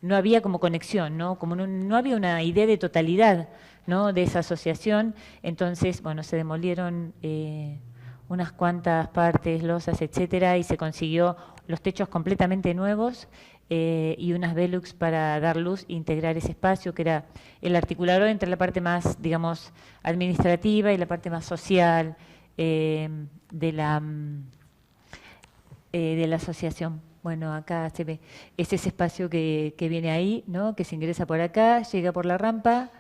no había como conexión, ¿no? Como no había una idea de totalidad, ¿no?, de esa asociación. Entonces, bueno, se demolieron unas cuantas partes, losas, etcétera, y se consiguió los techos completamente nuevos y unas Velux para dar luz e integrar ese espacio, que era el articulador entre la parte más, digamos, administrativa y la parte más social de la asociación. Bueno, acá se ve, es ese espacio que viene ahí, ¿no? Que se ingresa por acá, llega por la rampa,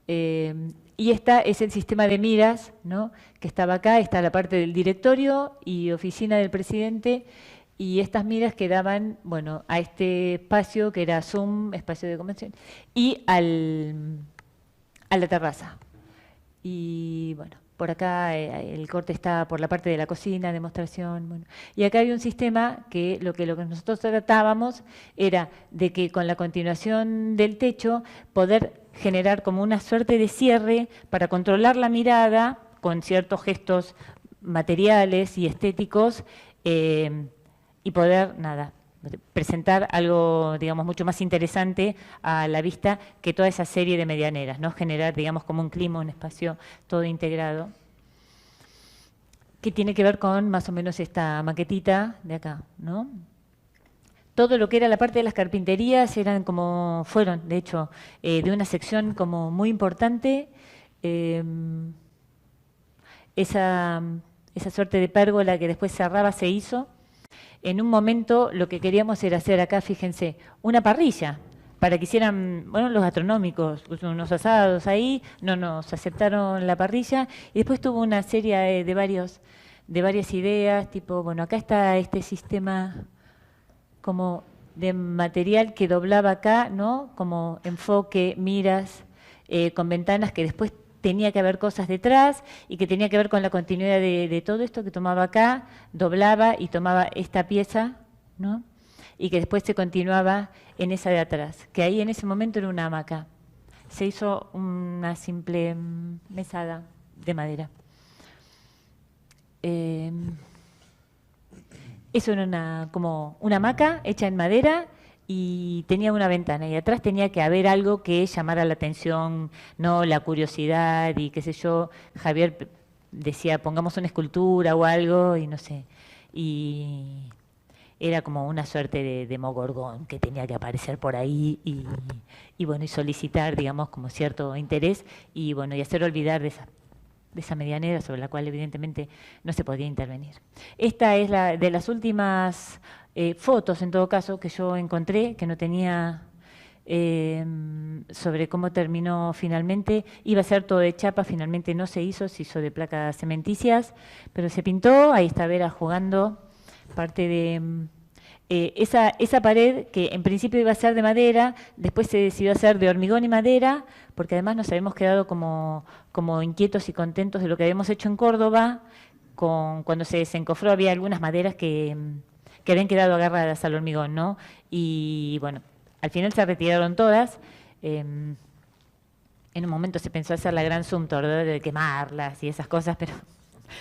y esta es el sistema de miras, ¿no? Que estaba acá, está la parte del directorio y oficina del presidente, y estas miras que daban, bueno, a este espacio que era Zoom, espacio de convención, y a la terraza. Y bueno, por acá el corte está por la parte de la cocina, demostración. Bueno. Y acá hay un sistema que lo que nosotros tratábamos era de que con la continuación del techo poder generar como una suerte de cierre para controlar la mirada con ciertos gestos materiales y estéticos y poder, nada, presentar algo, digamos, mucho más interesante a la vista que toda esa serie de medianeras, ¿no? Generar, digamos, como un clima, un espacio todo integrado, que tiene que ver con más o menos esta maquetita de acá, ¿no? Todo lo que era la parte de las carpinterías fueron, de hecho, de una sección como muy importante. Esa suerte de pérgola que después cerraba se hizo. En un momento lo que queríamos era hacer acá, fíjense, una parrilla para que hicieran, bueno, los gastronómicos, unos asados ahí, no nos aceptaron la parrilla y después tuvo una serie de varias ideas, tipo, bueno, acá está este sistema como de material que doblaba acá, ¿no? Como enfoque, miras, con ventanas que después tenía que haber cosas detrás y que tenía que ver con la continuidad de todo esto que tomaba acá, doblaba y tomaba esta pieza, ¿no? Y que después se continuaba en esa de atrás, que ahí en ese momento era una hamaca. Se hizo una simple mesada de madera. Eso era como una hamaca hecha en madera y tenía una ventana y atrás tenía que haber algo que llamara la atención, no la curiosidad y qué sé yo. Javier decía, pongamos una escultura o algo y no sé. Y era como una suerte de demogorgón que tenía que aparecer por ahí y bueno, y solicitar, digamos, como cierto interés y bueno, y hacer olvidar de esa medianera sobre la cual evidentemente no se podía intervenir. Esta es la de las últimas fotos, en todo caso, que yo encontré, que no tenía sobre cómo terminó finalmente. Iba a ser todo de chapa, finalmente no se hizo de placas cementicias, pero se pintó, ahí está Vera jugando, parte de esa pared que en principio iba a ser de madera, después se decidió hacer de hormigón y madera, porque además nos habíamos quedado como inquietos y contentos de lo que habíamos hecho en Córdoba. Cuando se desencofró había algunas maderas que habían quedado agarradas al hormigón, ¿no? Y bueno, al final se retiraron todas. En un momento se pensó hacer la gran Sumter, ¿no? De quemarlas y esas cosas, pero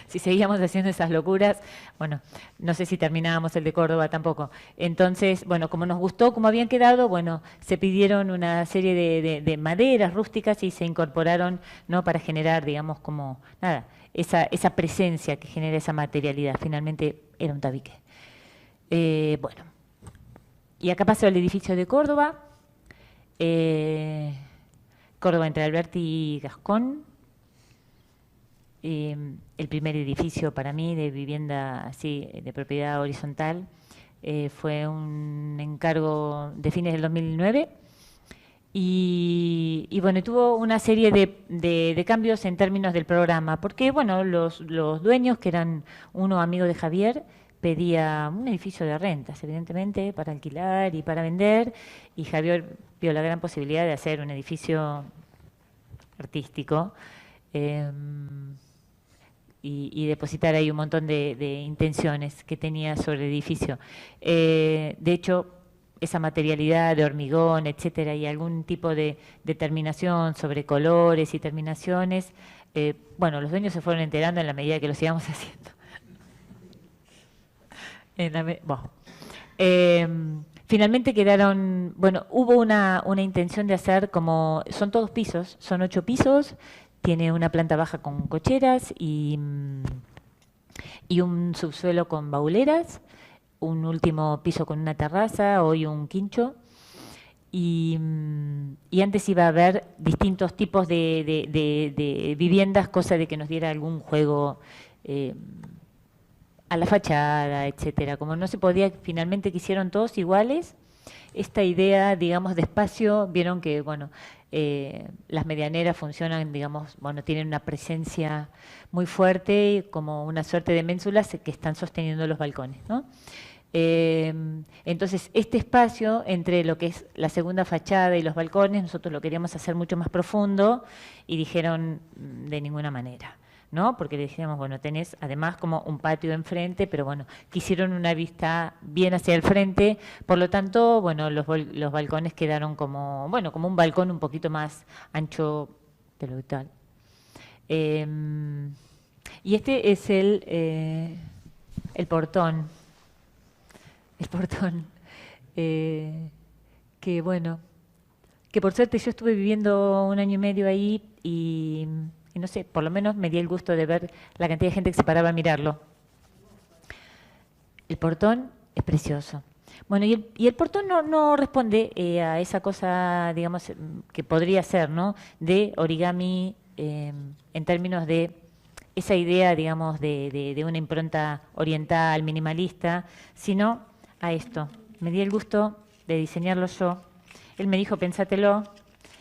si seguíamos haciendo esas locuras, bueno, no sé si terminábamos el de Córdoba tampoco. Entonces, bueno, como nos gustó cómo habían quedado, bueno, se pidieron una serie de maderas rústicas y se incorporaron, ¿no? Para generar, digamos, como, nada, esa presencia que genera esa materialidad. Finalmente era un tabique. Bueno, y acá pasó el edificio de Córdoba, Córdoba entre Alberti y Gascón. El primer edificio para mí de vivienda así de propiedad horizontal fue un encargo de fines del 2009 y bueno, tuvo una serie de cambios en términos del programa, porque bueno, los dueños, que eran uno amigo de Javier, pedía un edificio de rentas, evidentemente, para alquilar y para vender, y Javier vio la gran posibilidad de hacer un edificio artístico y depositar ahí un montón de intenciones que tenía sobre el edificio. De hecho, esa materialidad de hormigón, etcétera, y algún tipo de determinación sobre colores y terminaciones, bueno, los dueños se fueron enterando en la medida que los íbamos haciendo. Finalmente quedaron, bueno, hubo una intención de hacer como, son todos pisos, son 8 pisos, tiene una planta baja con cocheras y un subsuelo con bauleras, un último piso con una terraza, hoy un quincho, y antes iba a haber distintos tipos de viviendas, cosa de que nos diera algún juego a la fachada, etcétera. Como no se podía, finalmente quisieron todos iguales, esta idea, digamos, de espacio, vieron que, bueno, las medianeras funcionan, digamos, bueno, tienen una presencia muy fuerte, como una suerte de ménsulas que están sosteniendo los balcones, ¿no? Entonces, este espacio entre lo que es la segunda fachada y los balcones, nosotros lo queríamos hacer mucho más profundo y dijeron de ninguna manera, ¿no? Porque le decíamos, bueno, tenés además como un patio enfrente, pero bueno, quisieron una vista bien hacia el frente, por lo tanto, bueno, los balcones quedaron como, bueno, como un balcón un poquito más ancho de lo tal. Y este es el portón. El portón. Que bueno, que por suerte yo estuve viviendo 1 año y medio ahí y no sé, por lo menos me di el gusto de ver la cantidad de gente que se paraba a mirarlo. El portón es precioso. Bueno, y el portón no responde a esa cosa, digamos, que podría ser, ¿no? De origami en términos de esa idea, digamos, de una impronta oriental, minimalista, sino a esto. Me di el gusto de diseñarlo yo. Él me dijo, pensátelo.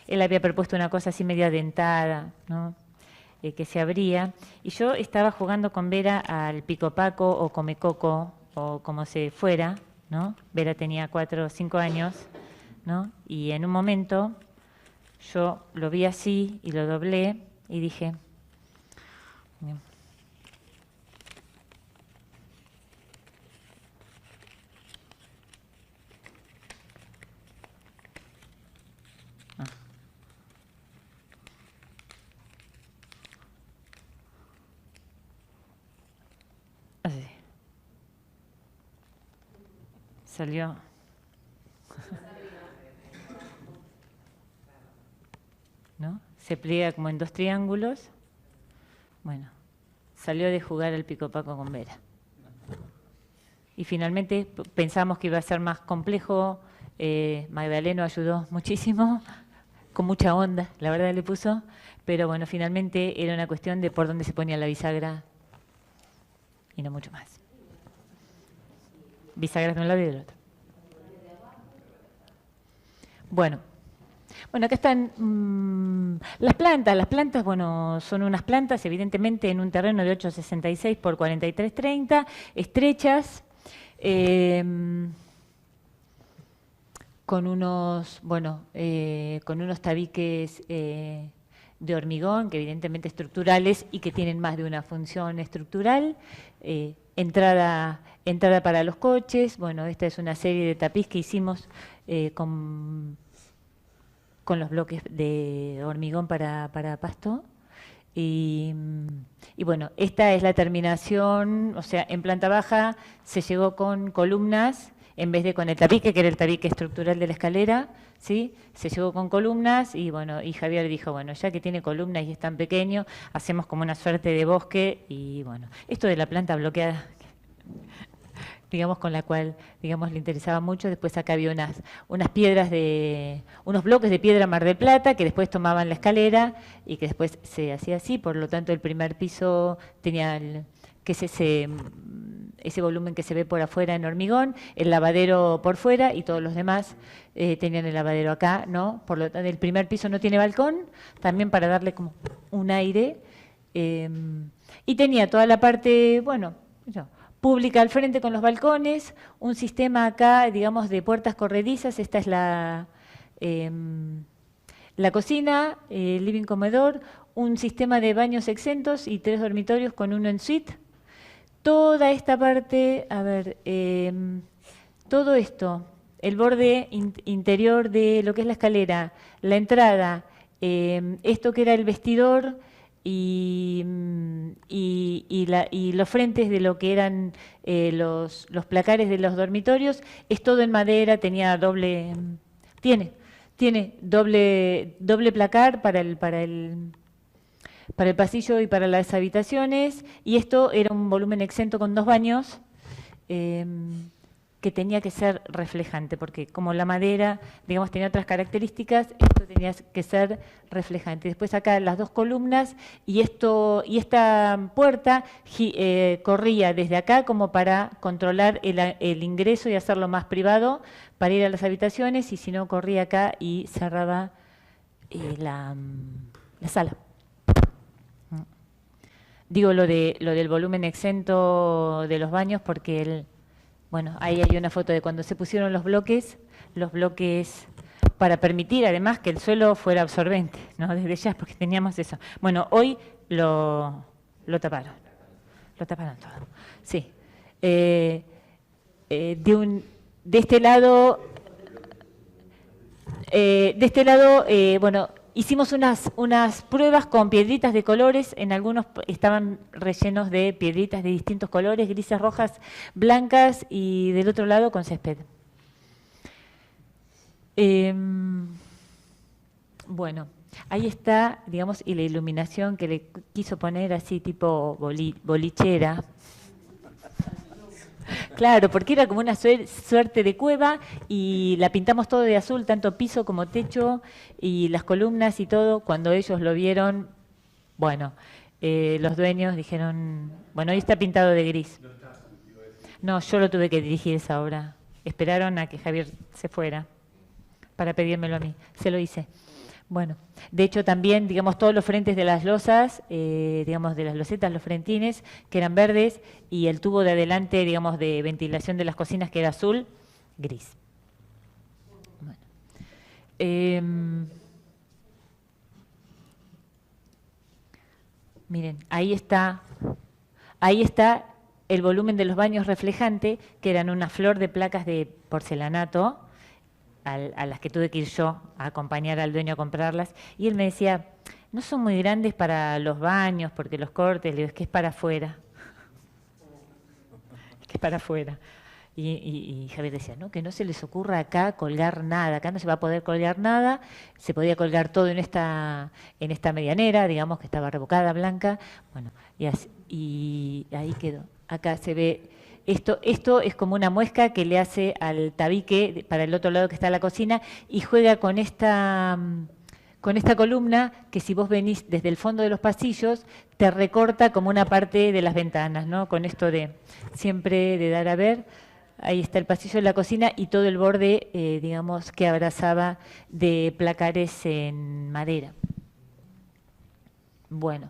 Él había propuesto una cosa así media dentada, ¿no? Que se abría. Y yo estaba jugando con Vera al picopaco o comecoco o como se fuera, ¿no? Vera tenía 4 o 5 años, ¿no? Y en un momento yo lo vi así y lo doblé y dije... Así. Salió. ¿No? Se pliega como en 2 triángulos. Bueno, salió de jugar al picopaco con Vera. Y finalmente pensamos que iba a ser más complejo. Magdaleno ayudó muchísimo, con mucha onda, la verdad le puso. Pero bueno, finalmente era una cuestión de por dónde se ponía la bisagra y no mucho más. Bisagras de un lado y del otro. Bueno, acá están las plantas. Las plantas, bueno, son unas plantas, evidentemente, en un terreno de 8,66 por 43,30, estrechas, con unos, bueno, con unos tabiques de hormigón, que evidentemente estructurales y que tienen más de una función estructural. Entrada para los coches. Bueno, esta es una serie de tapiz que hicimos con los bloques de hormigón para pasto. Y bueno, esta es la terminación, o sea, en planta baja se llegó con columnas en vez de con el tabique, que era el tabique estructural de la escalera, ¿sí? Se llegó con columnas y bueno, y Javier dijo, bueno, ya que tiene columnas y es tan pequeño, hacemos como una suerte de bosque y bueno, esto de la planta bloqueada, digamos, con la cual, digamos, le interesaba mucho. Después acá había unas piedras unos bloques de piedra Mar del Plata que después tomaban la escalera y que después se hacía así, por lo tanto el primer piso tenía que es ese volumen que se ve por afuera en hormigón, el lavadero por fuera y todos los demás tenían el lavadero acá, ¿no? Por lo tanto, el primer piso no tiene balcón, también para darle como un aire. Y tenía toda la parte, bueno, pública al frente con los balcones, un sistema acá, digamos, de puertas corredizas. Esta es la cocina, el living comedor, un sistema de baños exentos y 3 dormitorios con uno en suite. Toda esta parte, a ver, todo esto, el borde interior de lo que es la escalera, la entrada, esto que era el vestidor y los frentes de lo que eran los placares de los dormitorios, es todo en madera, tenía tiene doble placar para el pasillo y para las habitaciones, y esto era un volumen exento con 2 baños. que tenía que ser reflejante, porque como la madera, digamos, tenía otras características, esto tenía que ser reflejante. Después acá las dos columnas y esta puerta corría desde acá como para controlar el ingreso y hacerlo más privado para ir a las habitaciones, y si no, corría acá y cerraba la sala. Digo lo del volumen exento de los baños porque bueno, ahí hay una foto de cuando se pusieron los bloques para permitir además que el suelo fuera absorbente, ¿no? Desde ya, porque teníamos eso. Bueno, hoy lo taparon todo. Sí. De este lado, bueno, hicimos unas pruebas con piedritas de colores, en algunos estaban rellenos de piedritas de distintos colores, grises, rojas, blancas, y del otro lado con césped. Bueno, ahí está, digamos, y la iluminación que le quiso poner así tipo bolichera. Claro, porque era como una suerte de cueva y la pintamos todo de azul, tanto piso como techo y las columnas y todo. Cuando ellos lo vieron, bueno, los dueños dijeron, bueno, hoy está pintado de gris. No, yo lo tuve que dirigir esa obra. Esperaron a que Javier se fuera para pedírmelo a mí. Se lo hice. Bueno, de hecho también, digamos, todos los frentes de las losas, digamos, de las losetas, los frentines, que eran verdes, y el tubo de adelante, digamos, de ventilación de las cocinas, que era azul, gris. Bueno. Miren, ahí está el volumen de los baños reflejante, que eran una flor de placas de porcelanato, a las que tuve que ir yo a acompañar al dueño a comprarlas, y él me decía, no son muy grandes para los baños, porque los cortes, le digo, es que es para afuera. Es que es para afuera. Y Javier decía, no, que no se les ocurra acá colgar nada, acá no se va a poder colgar nada, se podía colgar todo en esta medianera, digamos, que estaba revocada, blanca, bueno, y ahí quedó. Acá se ve. Esto es como una muesca que le hace al tabique para el otro lado que está la cocina, y juega con esta columna que, si vos venís desde el fondo de los pasillos, te recorta como una parte de las ventanas, ¿no? Con esto de siempre de dar a ver. Ahí está el pasillo de la cocina y todo el borde, digamos, que abrazaba de placares en madera. Bueno,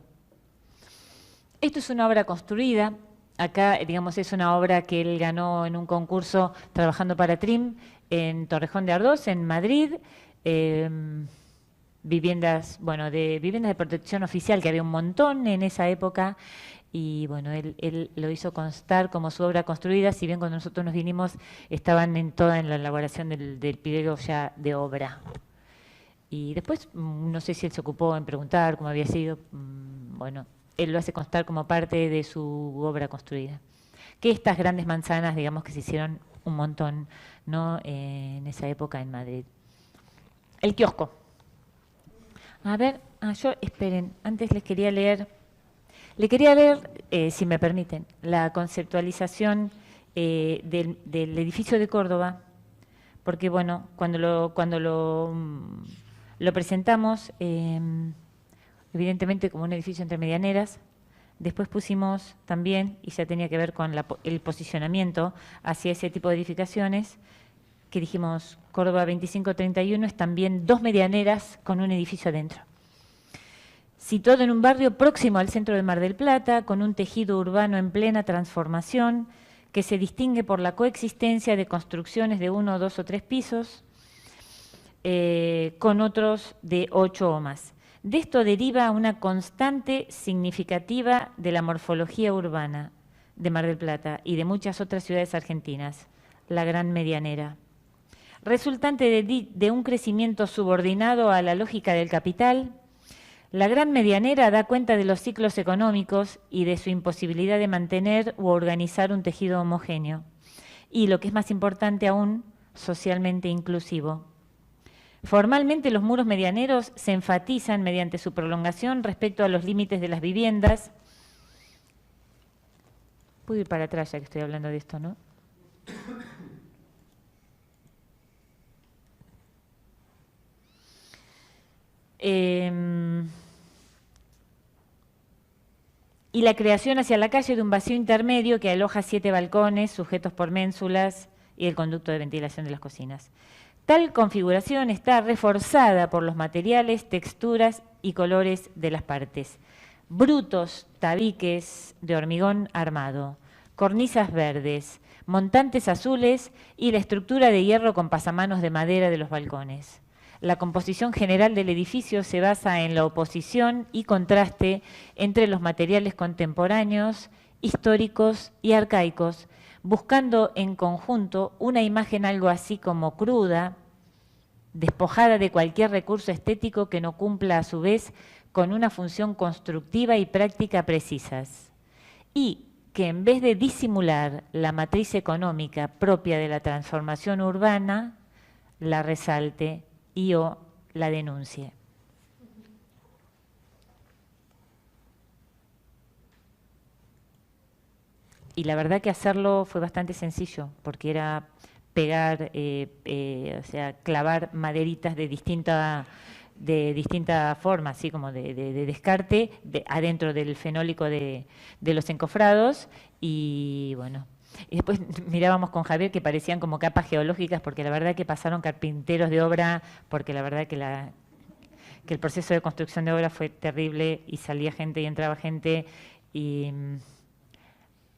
esto es una obra construida. Acá, digamos, es una obra que él ganó en un concurso trabajando para TRIM en Torrejón de Ardoz, en Madrid. Viviendas de protección oficial, que había un montón en esa época. Y bueno, él lo hizo constar como su obra construida, si bien cuando nosotros nos vinimos estaban en la elaboración del pliego ya de obra. Y después, no sé si él se ocupó en preguntar cómo había sido, bueno, él lo hace constar como parte de su obra construida. Que estas grandes manzanas, digamos, que se hicieron un montón, ¿no? En esa época en Madrid. El kiosco. A ver, esperen, antes les quería leer, si me permiten, la conceptualización del edificio de Córdoba, porque bueno, cuando lo presentamos, evidentemente como un edificio entre medianeras, después pusimos también, y ya tenía que ver con el posicionamiento hacia ese tipo de edificaciones, que dijimos Córdoba 2531 es también dos medianeras con un edificio adentro. Situado en un barrio próximo al centro de Mar del Plata, con un tejido urbano en plena transformación, que se distingue por la coexistencia de construcciones de 1, 2 o 3 pisos, con otros de 8 o más. De esto deriva una constante significativa de la morfología urbana de Mar del Plata y de muchas otras ciudades argentinas, la gran medianera. Resultante de un crecimiento subordinado a la lógica del capital, la gran medianera da cuenta de los ciclos económicos y de su imposibilidad de mantener u organizar un tejido homogéneo, y lo que es más importante aún, socialmente inclusivo. Formalmente, los muros medianeros se enfatizan mediante su prolongación respecto a los límites de las viviendas. Puedo ir para atrás ya que estoy hablando de esto, ¿no? Y la creación hacia la calle de un vacío intermedio que aloja 7 balcones sujetos por ménsulas y el conducto de ventilación de las cocinas. Tal configuración está reforzada por los materiales, texturas y colores de las partes. Brutos tabiques de hormigón armado, cornisas verdes, montantes azules y la estructura de hierro con pasamanos de madera de los balcones. La composición general del edificio se basa en la oposición y contraste entre los materiales contemporáneos, históricos y arcaicos, buscando en conjunto una imagen algo así como cruda, despojada de cualquier recurso estético que no cumpla a su vez con una función constructiva y práctica precisas, y que en vez de disimular la matriz económica propia de la transformación urbana, la resalte y o la denuncie. Y la verdad que hacerlo fue bastante sencillo, porque era pegar, o sea, clavar maderitas de distinta forma, así como de descarte, adentro del fenólico de los encofrados, y bueno. Y después mirábamos con Javier que parecían como capas geológicas, porque la verdad que pasaron carpinteros de obra, porque la verdad que el proceso de construcción de obra fue terrible, y salía gente y entraba gente, y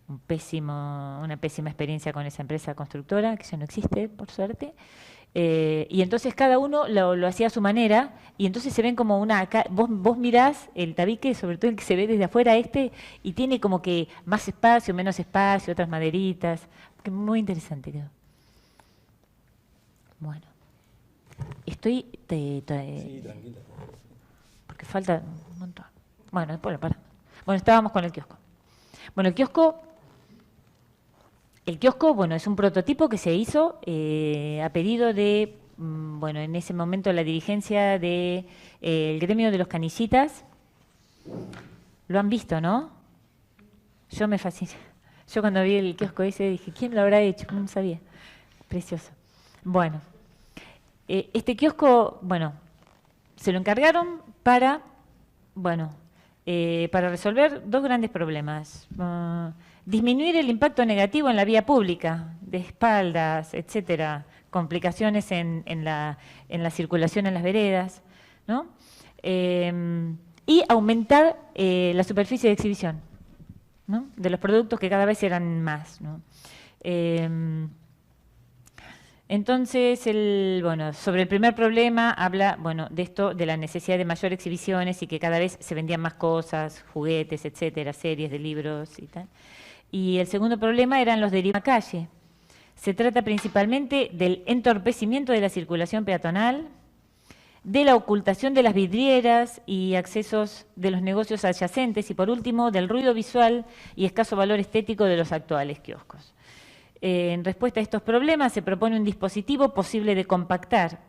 una pésima experiencia con esa empresa constructora, que ya no existe, por suerte. Y entonces cada uno lo hacía a su manera, y entonces se ven como vos mirás el tabique, sobre todo el que se ve desde afuera y tiene como que más espacio, menos espacio, otras maderitas, que muy interesante quedó. Bueno, estoy... sí, tranquila. Porque falta un montón. Bueno, después lo paramos. Bueno, estábamos con el kiosco. Bueno, el kiosco, bueno, es un prototipo que se hizo a pedido de, bueno, en ese momento la dirigencia del gremio de los canillitas. Lo han visto, ¿no? Yo me fasciné. Yo cuando vi el kiosco ese dije, ¿quién lo habrá hecho? No sabía. Precioso. Bueno, este kiosco, bueno, se lo encargaron para resolver dos grandes problemas. Disminuir el impacto negativo en la vía pública, de espaldas, etcétera, complicaciones en la circulación en las veredas, ¿no? Y aumentar la superficie de exhibición, ¿no?, de los productos, que cada vez eran más, ¿no? Entonces, sobre el primer problema habla, de esto, de la necesidad de mayor exhibiciones y que cada vez se vendían más cosas, juguetes, etcétera, series de libros y tal. Y el segundo problema eran los derivados a la calle. Se trata principalmente del entorpecimiento de la circulación peatonal, de la ocultación de las vidrieras y accesos de los negocios adyacentes, y por último, del ruido visual y escaso valor estético de los actuales kioscos. En respuesta a estos problemas se propone un dispositivo posible de compactar,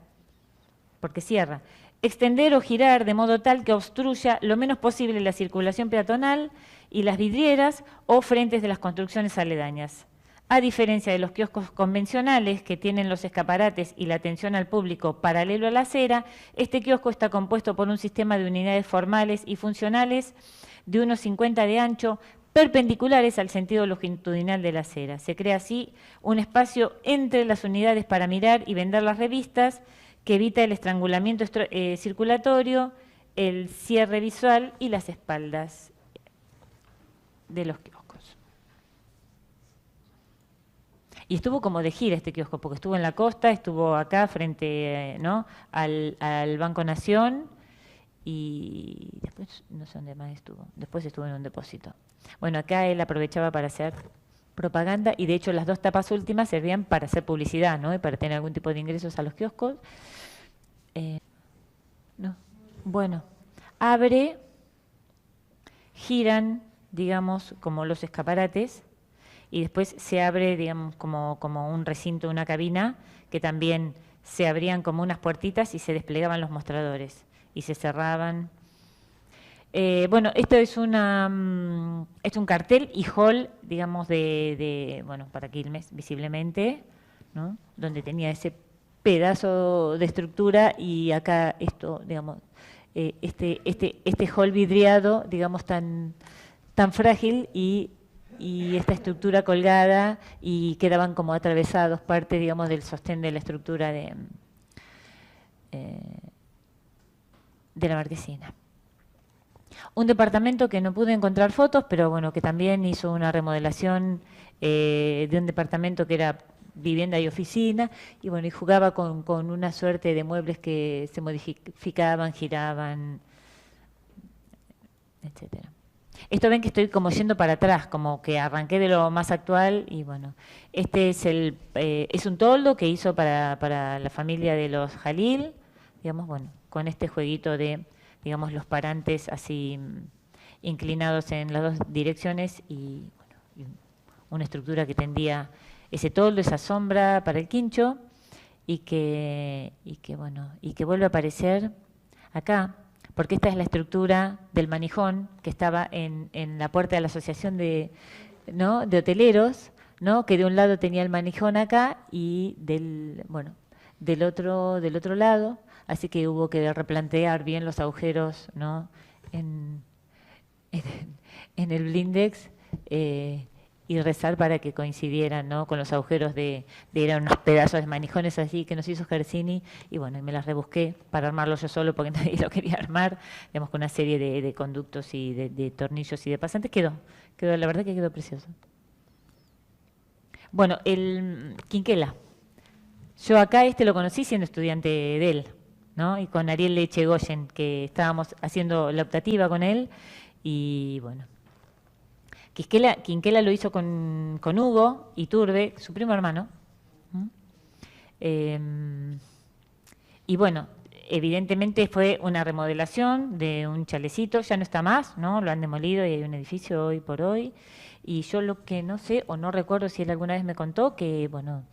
porque cierra, extender o girar de modo tal que obstruya lo menos posible la circulación peatonal y las vidrieras o frentes de las construcciones aledañas. A diferencia de los kioscos convencionales, que tienen los escaparates y la atención al público paralelo a la acera, este kiosco está compuesto por un sistema de unidades formales y funcionales de unos 50 de ancho, perpendiculares al sentido longitudinal de la acera. Se crea así un espacio entre las unidades para mirar y vender las revistas, que evita el estrangulamiento circulatorio, el cierre visual y las espaldas de los kioscos. Y estuvo como de gira este kiosco, porque estuvo en la costa, estuvo acá frente, ¿no?, al Banco Nación, y después no sé dónde más estuvo. Después estuvo en un depósito. Bueno, acá él aprovechaba para hacer propaganda, y de hecho las dos tapas últimas servían para hacer publicidad, ¿no?, y para tener algún tipo de ingresos a los kioscos. No. Bueno, abre, giran, digamos, como los escaparates, y después se abre, digamos, como un recinto, una cabina, que también se abrían como unas puertitas y se desplegaban los mostradores y se cerraban. Esto es un cartel y hall, digamos, para Quilmes, visiblemente, ¿no?, donde tenía ese pedazo de estructura, y acá esto, digamos, este hall vidriado, digamos, tan frágil y esta estructura colgada, y quedaban como atravesados parte, digamos, del sostén de la estructura de la marquesina. Un departamento que no pude encontrar fotos, pero bueno, que también hizo una remodelación de un departamento que era vivienda y oficina, y bueno, y jugaba con una suerte de muebles que se modificaban, giraban, etcétera. Esto ven que estoy como yendo para atrás, como que arranqué de lo más actual, y bueno, este es un toldo que hizo para la familia de los Jalil, digamos, bueno, con este jueguito de, digamos, los parantes así inclinados en las dos direcciones, y bueno, y una estructura que tendía ese toldo, esa sombra para el quincho, y que vuelve a aparecer acá, porque esta es la estructura del manijón que estaba en la puerta de la asociación de hoteleros, ¿no? Que de un lado tenía el manijón acá y del otro lado, así que hubo que replantear bien los agujeros, ¿no? en el blindex, y rezar para que coincidieran, ¿no? Con los agujeros eran unos pedazos de manijones así que nos hizo Gersini, y bueno, y me las rebusqué para armarlo yo solo porque nadie lo quería armar, digamos, con una serie de conductos y de tornillos y de pasantes. Quedó, la verdad que quedó precioso. Bueno, el Quinquela. Yo acá lo conocí siendo estudiante de él, ¿no? Y con Ariel Lechegoyen, que estábamos haciendo la optativa con él, y bueno, Quinquela lo hizo con Hugo Iturbe, su primo hermano. Y bueno, evidentemente fue una remodelación de un chalecito, ya no está más, ¿no? Lo han demolido y hay un edificio hoy por hoy. Y yo lo que no sé, o no recuerdo si él alguna vez me contó, que bueno,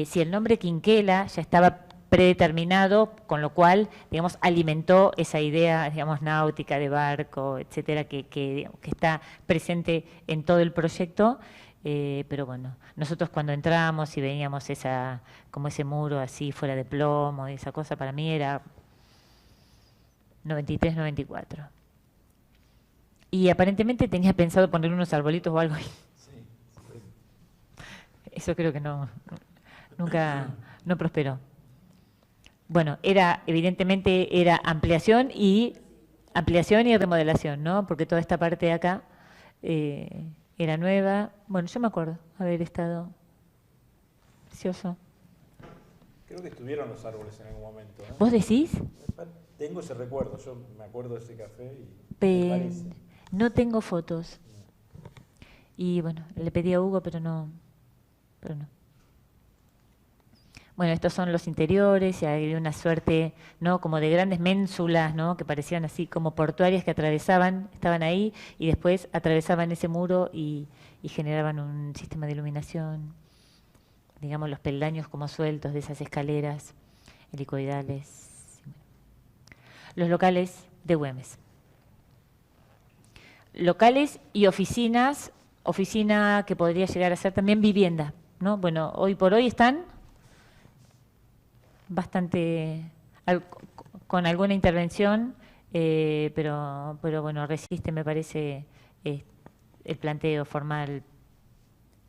si el nombre Quinquela ya estaba predeterminado, con lo cual, digamos, alimentó esa idea, digamos, náutica de barco, etcétera, que está presente en todo el proyecto. Pero bueno, nosotros cuando entramos y veíamos como ese muro así fuera de plomo y esa cosa, para mí era 93, 94. Y aparentemente tenía pensado poner unos arbolitos o algo ahí. Eso creo que nunca prosperó. Bueno, evidentemente era ampliación y remodelación, ¿no? Porque toda esta parte de acá era nueva. Bueno, yo me acuerdo haber estado precioso. Creo que estuvieron los árboles en algún momento, ¿eh? ¿Vos decís? Tengo ese recuerdo, yo me acuerdo de ese café y me parece. No tengo fotos. Y bueno, le pedí a Hugo, pero no. Bueno, estos son los interiores, y hay una suerte, ¿no? Como de grandes ménsulas, ¿no? Que parecían así como portuarias que estaban ahí, y después atravesaban ese muro y generaban un sistema de iluminación. Digamos, los peldaños como sueltos de esas escaleras helicoidales. Los locales de Güemes. Locales y oficinas, oficina que podría llegar a ser también vivienda, ¿no? Bueno, hoy por hoy están bastante con alguna intervención, pero bueno, resiste, me parece, el planteo formal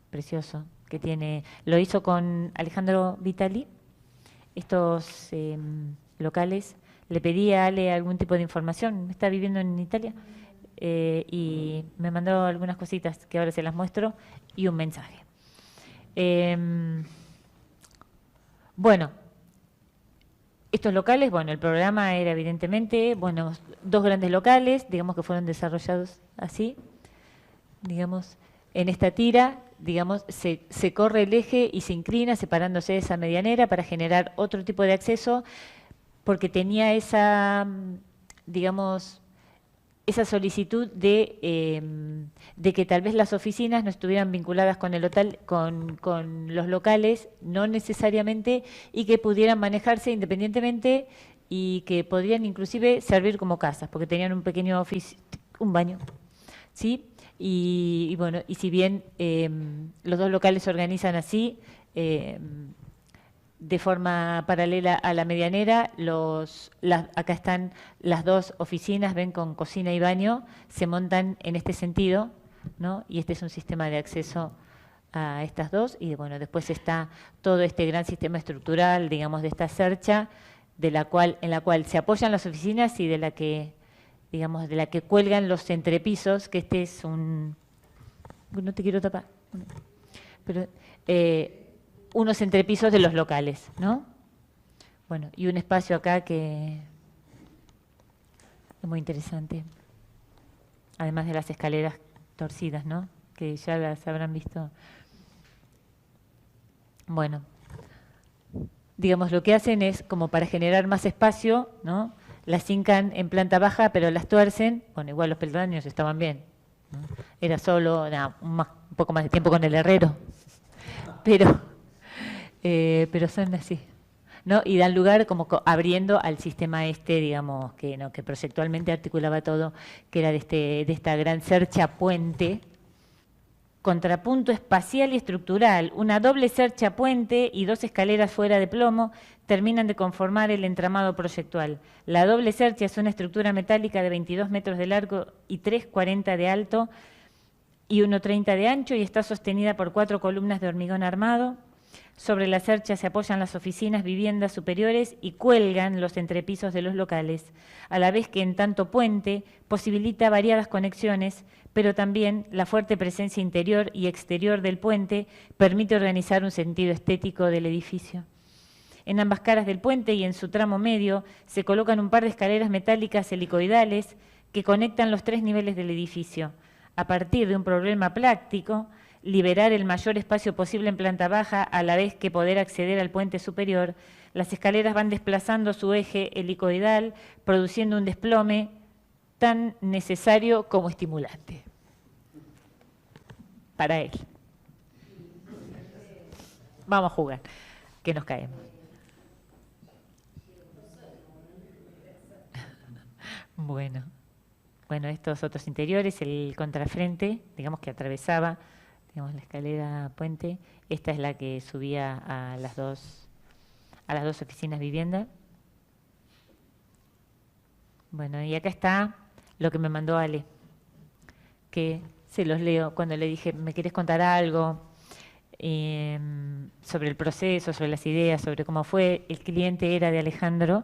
precioso que tiene. Lo hizo con Alejandro Vitali, estos locales. Le pedí a Ale algún tipo de información, está viviendo en Italia, y me mandó algunas cositas que ahora se las muestro, y un mensaje. Bueno, estos locales, bueno, el programa era evidentemente, bueno, dos grandes locales, digamos, que fueron desarrollados así, digamos, en esta tira, digamos, se corre el eje y se inclina separándose de esa medianera para generar otro tipo de acceso, porque tenía esa, digamos, esa solicitud de que tal vez las oficinas no estuvieran vinculadas con el hotel, con los locales, no necesariamente, y que pudieran manejarse independientemente, y que podrían inclusive servir como casas, porque tenían un pequeño un baño, ¿sí? Y bueno, y si bien los dos locales se organizan así, de forma paralela a la medianera, acá están las dos oficinas, ven, con cocina y baño, se montan en este sentido, ¿no? Y este es un sistema de acceso a estas dos, y bueno, después está todo este gran sistema estructural, digamos, de esta cercha, en la cual se apoyan las oficinas y de la que cuelgan los entrepisos, que este es un... No te quiero tapar, pero... unos entrepisos de los locales, ¿no? Bueno, y un espacio acá que es muy interesante, además de las escaleras torcidas, ¿no? Que ya las habrán visto. Bueno, digamos, lo que hacen es, como para generar más espacio, ¿no? Las hincan en planta baja, pero las tuercen. Bueno, igual los peldaños estaban bien, ¿no? Era solo un poco más de tiempo con el herrero, pero son así, ¿no? Y dan lugar como abriendo al sistema digamos, que proyectualmente articulaba todo, que era de esta gran cercha puente, contrapunto espacial y estructural. Una doble cercha puente y dos escaleras fuera de plomo terminan de conformar el entramado proyectual. La doble cercha es una estructura metálica de 22 metros de largo y 3,40 de alto y 1,30 de ancho, y está sostenida por 4 columnas de hormigón armado. Sobre la cercha se apoyan las oficinas, viviendas superiores y cuelgan los entrepisos de los locales, a la vez que en tanto puente posibilita variadas conexiones, pero también la fuerte presencia interior y exterior del puente permite organizar un sentido estético del edificio. En ambas caras del puente y en su tramo medio se colocan un par de escaleras metálicas helicoidales que conectan los 3 niveles del edificio. A partir de un problema práctico, liberar el mayor espacio posible en planta baja, a la vez que poder acceder al puente superior, las escaleras van desplazando su eje helicoidal, produciendo un desplome tan necesario como estimulante para él. Vamos a jugar, que nos caemos. Bueno, estos otros interiores, el contrafrente, digamos, que atravesaba, digamos, la escalera puente. Esta es la que subía a las dos oficinas vivienda. Bueno, y acá está lo que me mandó Ale, que se los leo cuando le dije, ¿me querés contar algo sobre el proceso, sobre las ideas, sobre cómo fue? El cliente era de Alejandro,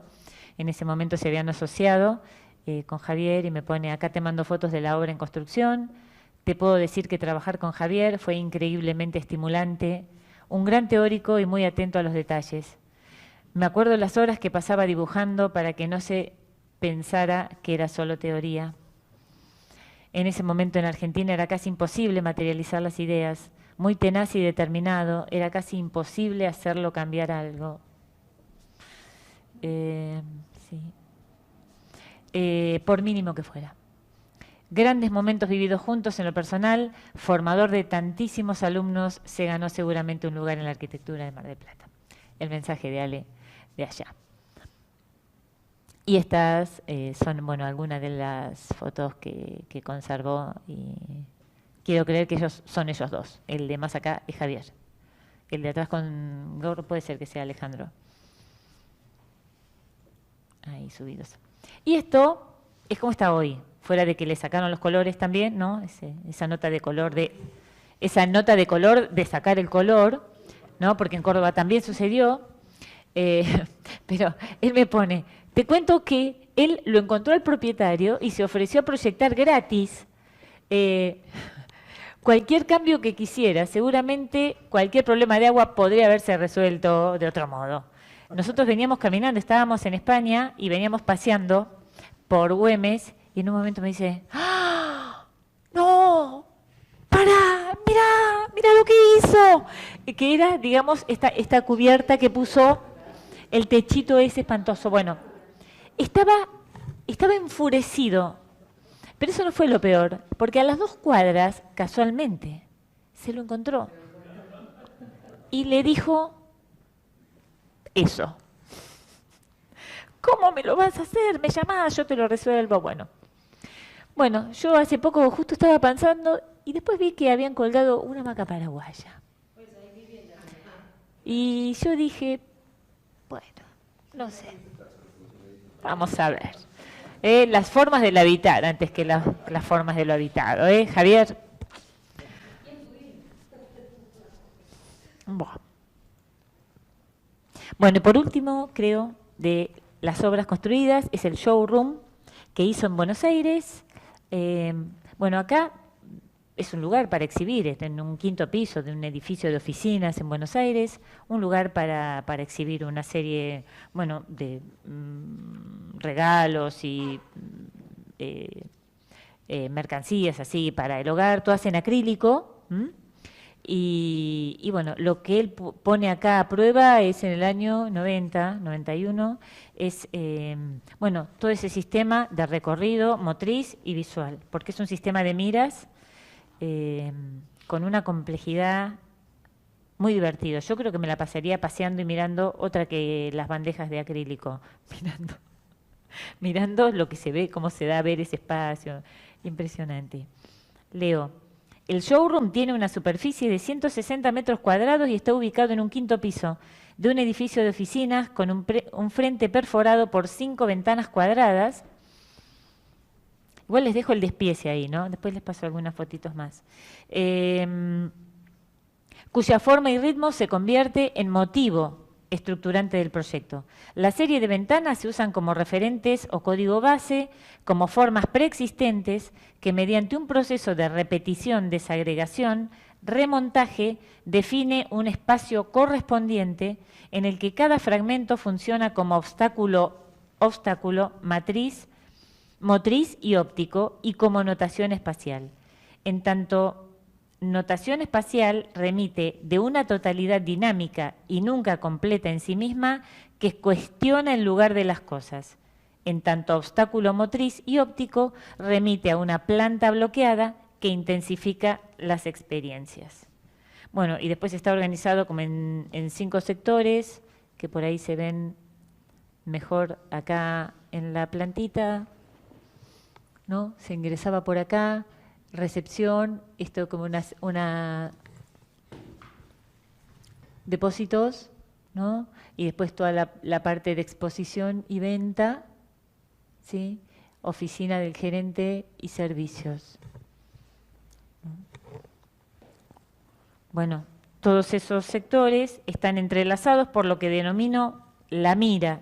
en ese momento se habían asociado con Javier, y me pone, acá te mando fotos de la obra en construcción. Te puedo decir que trabajar con Javier fue increíblemente estimulante, un gran teórico y muy atento a los detalles. Me acuerdo las horas que pasaba dibujando para que no se pensara que era solo teoría. En ese momento en Argentina era casi imposible materializar las ideas, muy tenaz y determinado, era casi imposible hacerlo cambiar algo. Por mínimo que fuera. Grandes momentos vividos juntos en lo personal, formador de tantísimos alumnos, se ganó seguramente un lugar en la arquitectura de Mar del Plata. El mensaje de Ale de allá. Y estas son, bueno, algunas de las fotos que conservó, y quiero creer que son ellos dos. El de más acá es Javier. El de atrás con gorro puede ser que sea Alejandro. Ahí subidos. Y esto es como está hoy, fuera de que le sacaron los colores también, ¿no? Esa nota de color de sacar el color, ¿no? Porque en Córdoba también sucedió. Pero él me pone, te cuento que él lo encontró al propietario y se ofreció a proyectar gratis cualquier cambio que quisiera. Seguramente cualquier problema de agua podría haberse resuelto de otro modo. Nosotros veníamos caminando, estábamos en España y veníamos paseando por Güemes, y en un momento me dice, ¡ah! ¡No! ¡Para! ¡Mira lo que hizo! Que era, digamos, esta cubierta que puso, el techito ese espantoso. Bueno, estaba enfurecido, pero eso no fue lo peor, porque a las 2 cuadras, casualmente, se lo encontró. Y le dijo eso. ¿Cómo me lo vas a hacer? Me llamás, yo te lo resuelvo. Bueno, yo hace poco justo estaba pensando y después vi que habían colgado una hamaca paraguaya. Y yo dije, Bueno, no sé. Vamos a ver. Las formas del habitar antes que las formas de lo habitado. Javier. Bueno, y por último, creo, de las obras construidas, es el showroom que hizo en Buenos Aires. Bueno, acá es un lugar para exhibir, está en un 5º piso de un edificio de oficinas en Buenos Aires, un lugar para exhibir una serie, bueno, de regalos y mercancías así para el hogar, todas en acrílico. Y bueno, lo que él pone acá a prueba es en el año 90, 91, es bueno, todo ese sistema de recorrido motriz y visual, porque es un sistema de miras con una complejidad muy divertido. Yo creo que me la pasaría paseando y mirando otra que las bandejas de acrílico, mirando lo que se ve, cómo se da a ver ese espacio. Impresionante. Leo. El showroom tiene una superficie de 160 metros cuadrados y está ubicado en un 5º piso de un edificio de oficinas con un frente perforado por 5 ventanas cuadradas. Igual les dejo el despiece ahí, ¿no? Después les paso algunas fotitos más. Cuya forma y ritmo se convierte en motivo estructurante del proyecto. La serie de ventanas se usan como referentes o código base, como formas preexistentes que mediante un proceso de repetición, desagregación, remontaje, define un espacio correspondiente en el que cada fragmento funciona como obstáculo, matriz, motriz y óptico y como notación espacial. En tanto, notación espacial remite de una totalidad dinámica y nunca completa en sí misma que cuestiona el lugar de las cosas. En tanto, obstáculo motriz y óptico remite a una planta bloqueada que intensifica las experiencias. Bueno, y después está organizado como en 5 sectores, que por ahí se ven mejor acá en la plantita, ¿no? Se ingresaba por acá, recepción, esto como una depósitos, ¿no? Y después toda la parte de exposición y venta, ¿sí? Oficina del gerente y servicios. Bueno, todos esos sectores están entrelazados por lo que denomino la mira,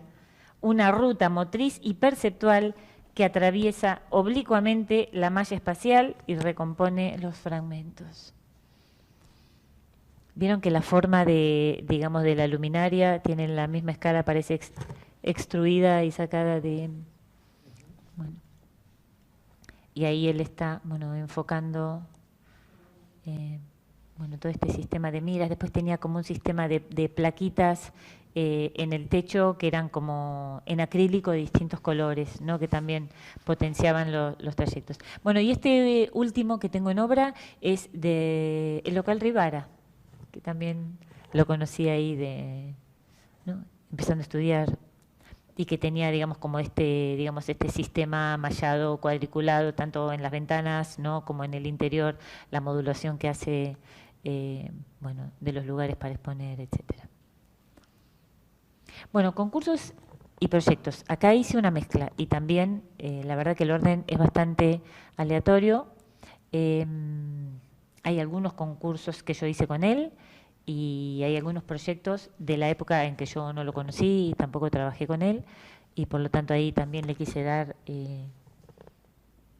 una ruta motriz y perceptual que atraviesa oblicuamente la malla espacial y recompone los fragmentos. Vieron que la forma de, digamos, de la luminaria tiene la misma escala, parece extruida y sacada de... Bueno. Y ahí él está, bueno, enfocando bueno, todo este sistema de miras. Después tenía como un sistema de plaquitas en el techo que eran como en acrílico de distintos colores, ¿no? Que también potenciaban los trayectos. Bueno, y este último que tengo en obra es de el local Rivara, que también lo conocí ahí ¿no? Empezando a estudiar, y que tenía, digamos, como este sistema mallado, cuadriculado, tanto en las ventanas, ¿no? Como en el interior, la modulación que hace, bueno, de los lugares para exponer, etcétera. Bueno, concursos y proyectos. Acá hice una mezcla y también, la verdad que el orden es bastante aleatorio. Hay algunos concursos que yo hice con él y hay algunos proyectos de la época en que yo no lo conocí y tampoco trabajé con él, y por lo tanto ahí también le quise dar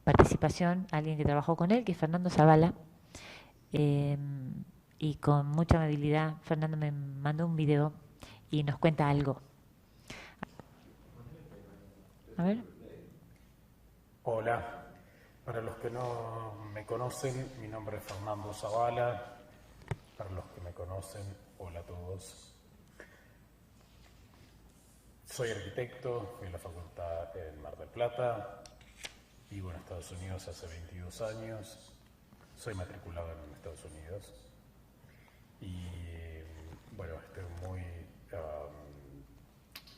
participación a alguien que trabajó con él, que es Fernando Zavala. Y con mucha amabilidad Fernando me mandó un video y nos cuenta algo. A ver. Hola, para los que no me conocen, mi nombre es Fernando Zavala. Para los que me conocen, hola a todos. Soy arquitecto, fui a la facultad en Mar del Plata, vivo en Estados Unidos hace 22 años, soy matriculado en Estados Unidos y bueno, estoy muy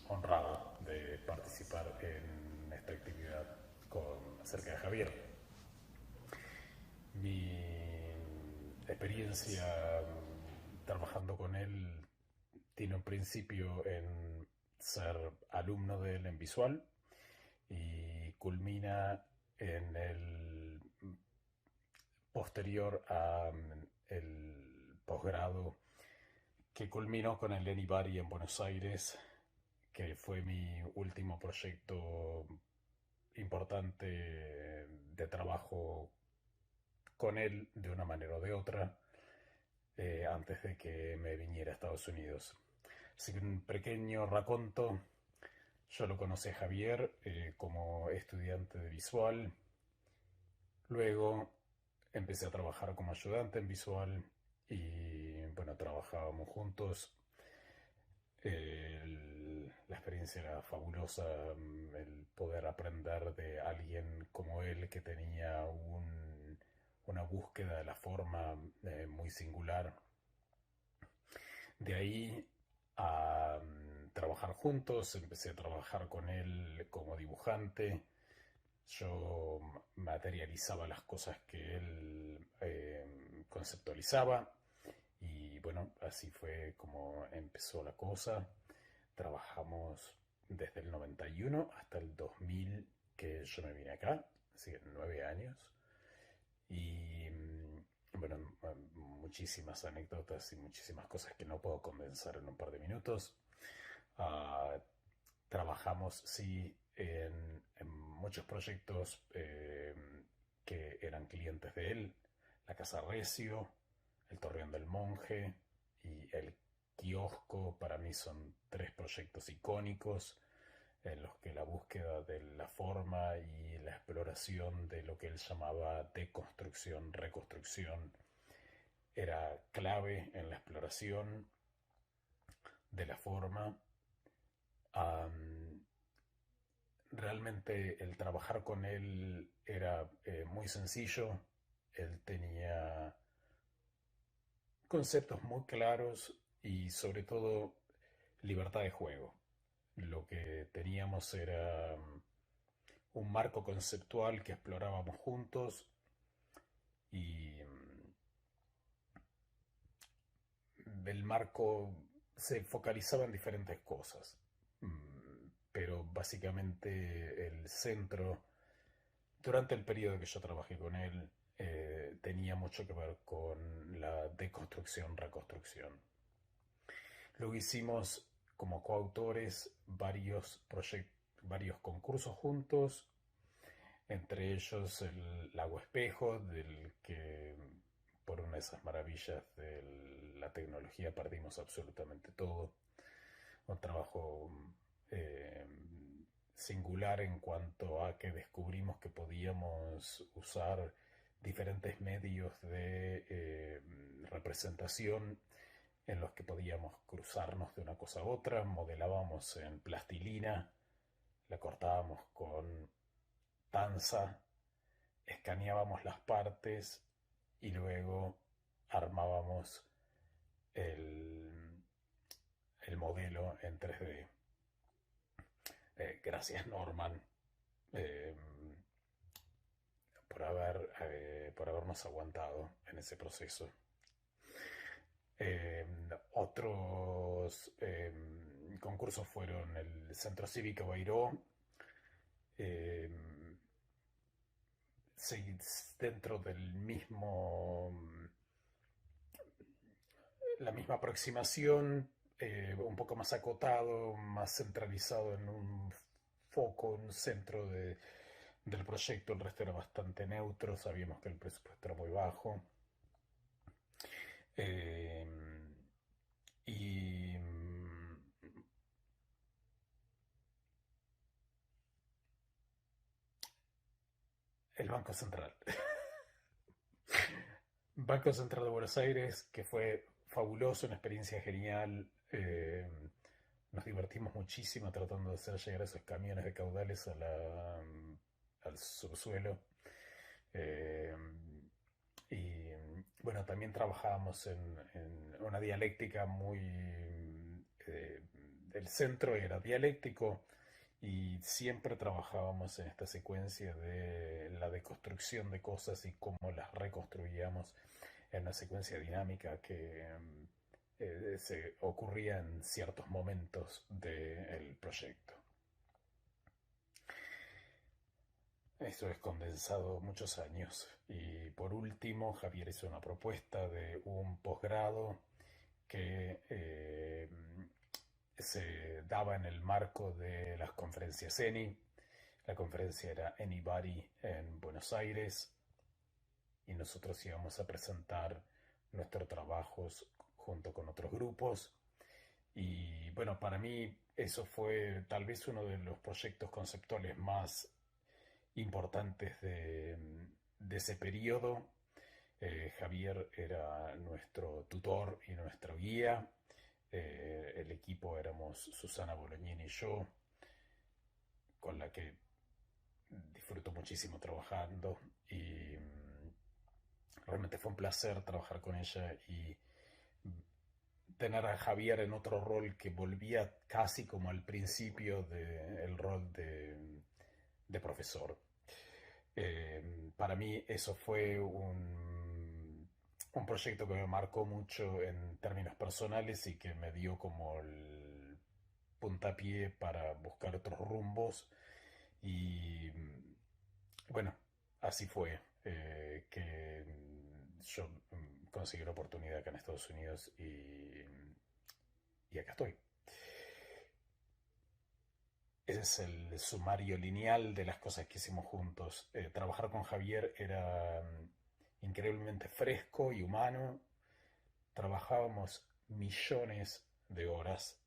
honrado de participar en esta actividad acerca de Javier. Mi experiencia trabajando con él tiene un principio en ser alumno de él en visual y culmina en el posterior a el posgrado que culminó con el Enibari en Buenos Aires, que fue mi último proyecto importante de trabajo con él de una manera o de otra, antes de que me viniera a Estados Unidos. Así que un pequeño raconto. Yo lo conocí a Javier como estudiante de visual. Luego empecé a trabajar como ayudante en visual y bueno, trabajábamos juntos. La experiencia era fabulosa, el poder aprender de alguien como él que tenía una búsqueda de la forma muy singular. De ahí a trabajar juntos, empecé a trabajar con él como dibujante. Yo materializaba las cosas que él conceptualizaba y bueno, así fue como empezó la cosa. Trabajamos desde el 91 hasta el 2000 que yo me vine acá, así que 9 años. Y bueno, muchísimas anécdotas y muchísimas cosas que no puedo condensar en un par de minutos. Uh, Trabajamos, sí, en muchos proyectos que eran clientes de él. La Casa Recio, el Torreón del Monje y el Kiosco. Para mí son 3 proyectos icónicos en los que la búsqueda de la forma y la exploración de lo que él llamaba deconstrucción, reconstrucción, era clave en la exploración de la forma. Realmente el trabajar con él era muy sencillo. Él tenía conceptos muy claros y sobre todo libertad de juego. Lo que teníamos era un marco conceptual que explorábamos juntos y el marco se focalizaba en diferentes cosas, pero básicamente el centro, durante el periodo que yo trabajé con él, tenía mucho que ver con la deconstrucción, reconstrucción. Luego hicimos como coautores varios concursos juntos, entre ellos el Lago Espejo, del que por una de esas maravillas de la tecnología perdimos absolutamente todo. Un trabajo singular en cuanto a que descubrimos que podíamos usar diferentes medios de representación en los que podíamos cruzarnos de una cosa a otra. Modelábamos en plastilina, la cortábamos con tanza, escaneábamos las partes y luego armábamos el modelo en 3D. Gracias, Norman, por habernos aguantado en ese proceso. Otros concursos fueron el Centro Cívico Bairó, dentro del mismo, la misma aproximación, un poco más acotado, más centralizado en un foco, un centro del proyecto. El resto era bastante neutro, sabíamos que el presupuesto era muy bajo. Y el Banco Central. Banco Central de Buenos Aires, que fue fabuloso, una experiencia genial. Nos divertimos muchísimo tratando de hacer llegar esos camiones de caudales al subsuelo. Y bueno, también trabajábamos en una dialéctica muy... el centro era dialéctico y siempre trabajábamos en esta secuencia de la deconstrucción de cosas y cómo las reconstruíamos en una secuencia dinámica que se ocurría en ciertos momentos del proyecto. Esto es condensado muchos años. Y por último, Javier hizo una propuesta de un posgrado que se daba en el marco de las conferencias ENI. La conferencia era Anybody en Buenos Aires y nosotros íbamos a presentar nuestros trabajos junto con otros grupos. Y bueno, para mí eso fue tal vez uno de los proyectos conceptuales más importantes de ese periodo. Javier era nuestro tutor y nuestro guía. El equipo éramos Susana Bolognini y yo, con la que disfruto muchísimo trabajando, y realmente fue un placer trabajar con ella y tener a Javier en otro rol que volvía casi como al principio del rol de profesor. Para mí eso fue un proyecto que me marcó mucho en términos personales y que me dio como el puntapié para buscar otros rumbos. Y bueno, así fue que yo conseguí la oportunidad acá en Estados Unidos y acá estoy. Ese es el sumario lineal de las cosas que hicimos juntos. Trabajar con Javier era increíblemente fresco y humano. Trabajábamos millones de horas.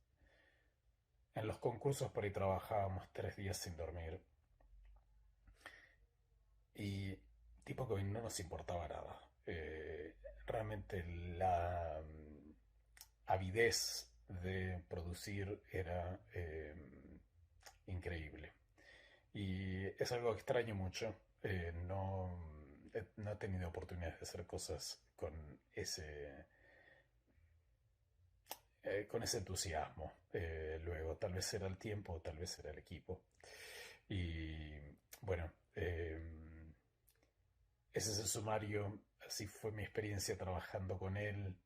En los concursos por ahí trabajábamos 3 días sin dormir. Y tipo que no nos importaba nada. Realmente la avidez de producir era increíble. Y es algo que extraño mucho. No he tenido oportunidades de hacer cosas con ese entusiasmo. Luego, tal vez será el tiempo, tal vez será el equipo. Y bueno, ese es el sumario. Así fue mi experiencia trabajando con él.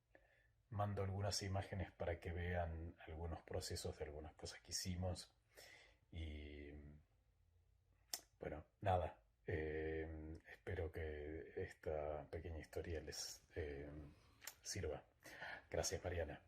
Mando algunas imágenes para que vean algunos procesos de algunas cosas que hicimos. Y bueno, nada. Espero que esta pequeña historia les sirva. Gracias, Mariana.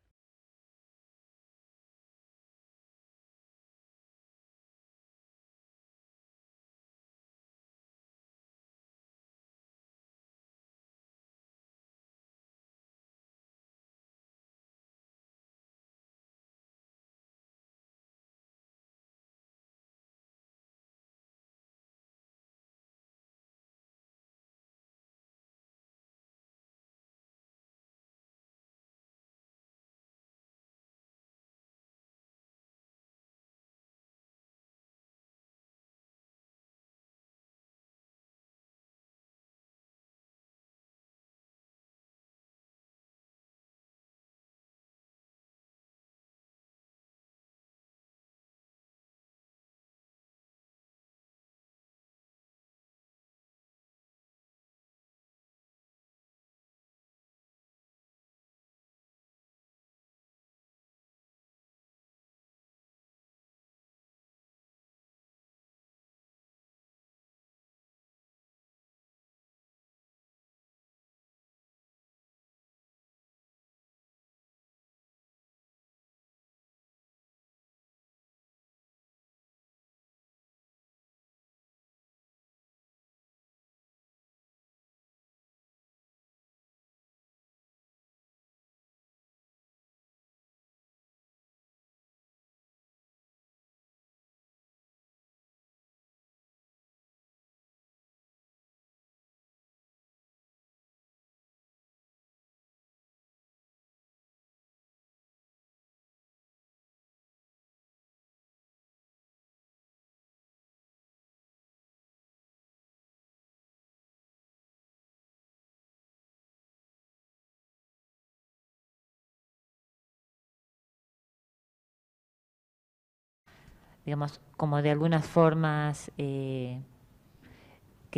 Digamos, como de algunas formas que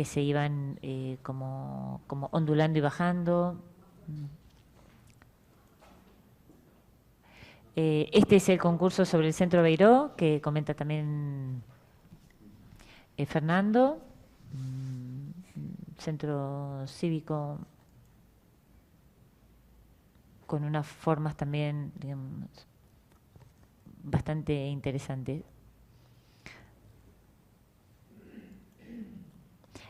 se iban como ondulando y bajando. Este es el concurso sobre el Centro Beiró, que comenta también Fernando. Centro cívico con unas formas también, digamos, bastante interesantes.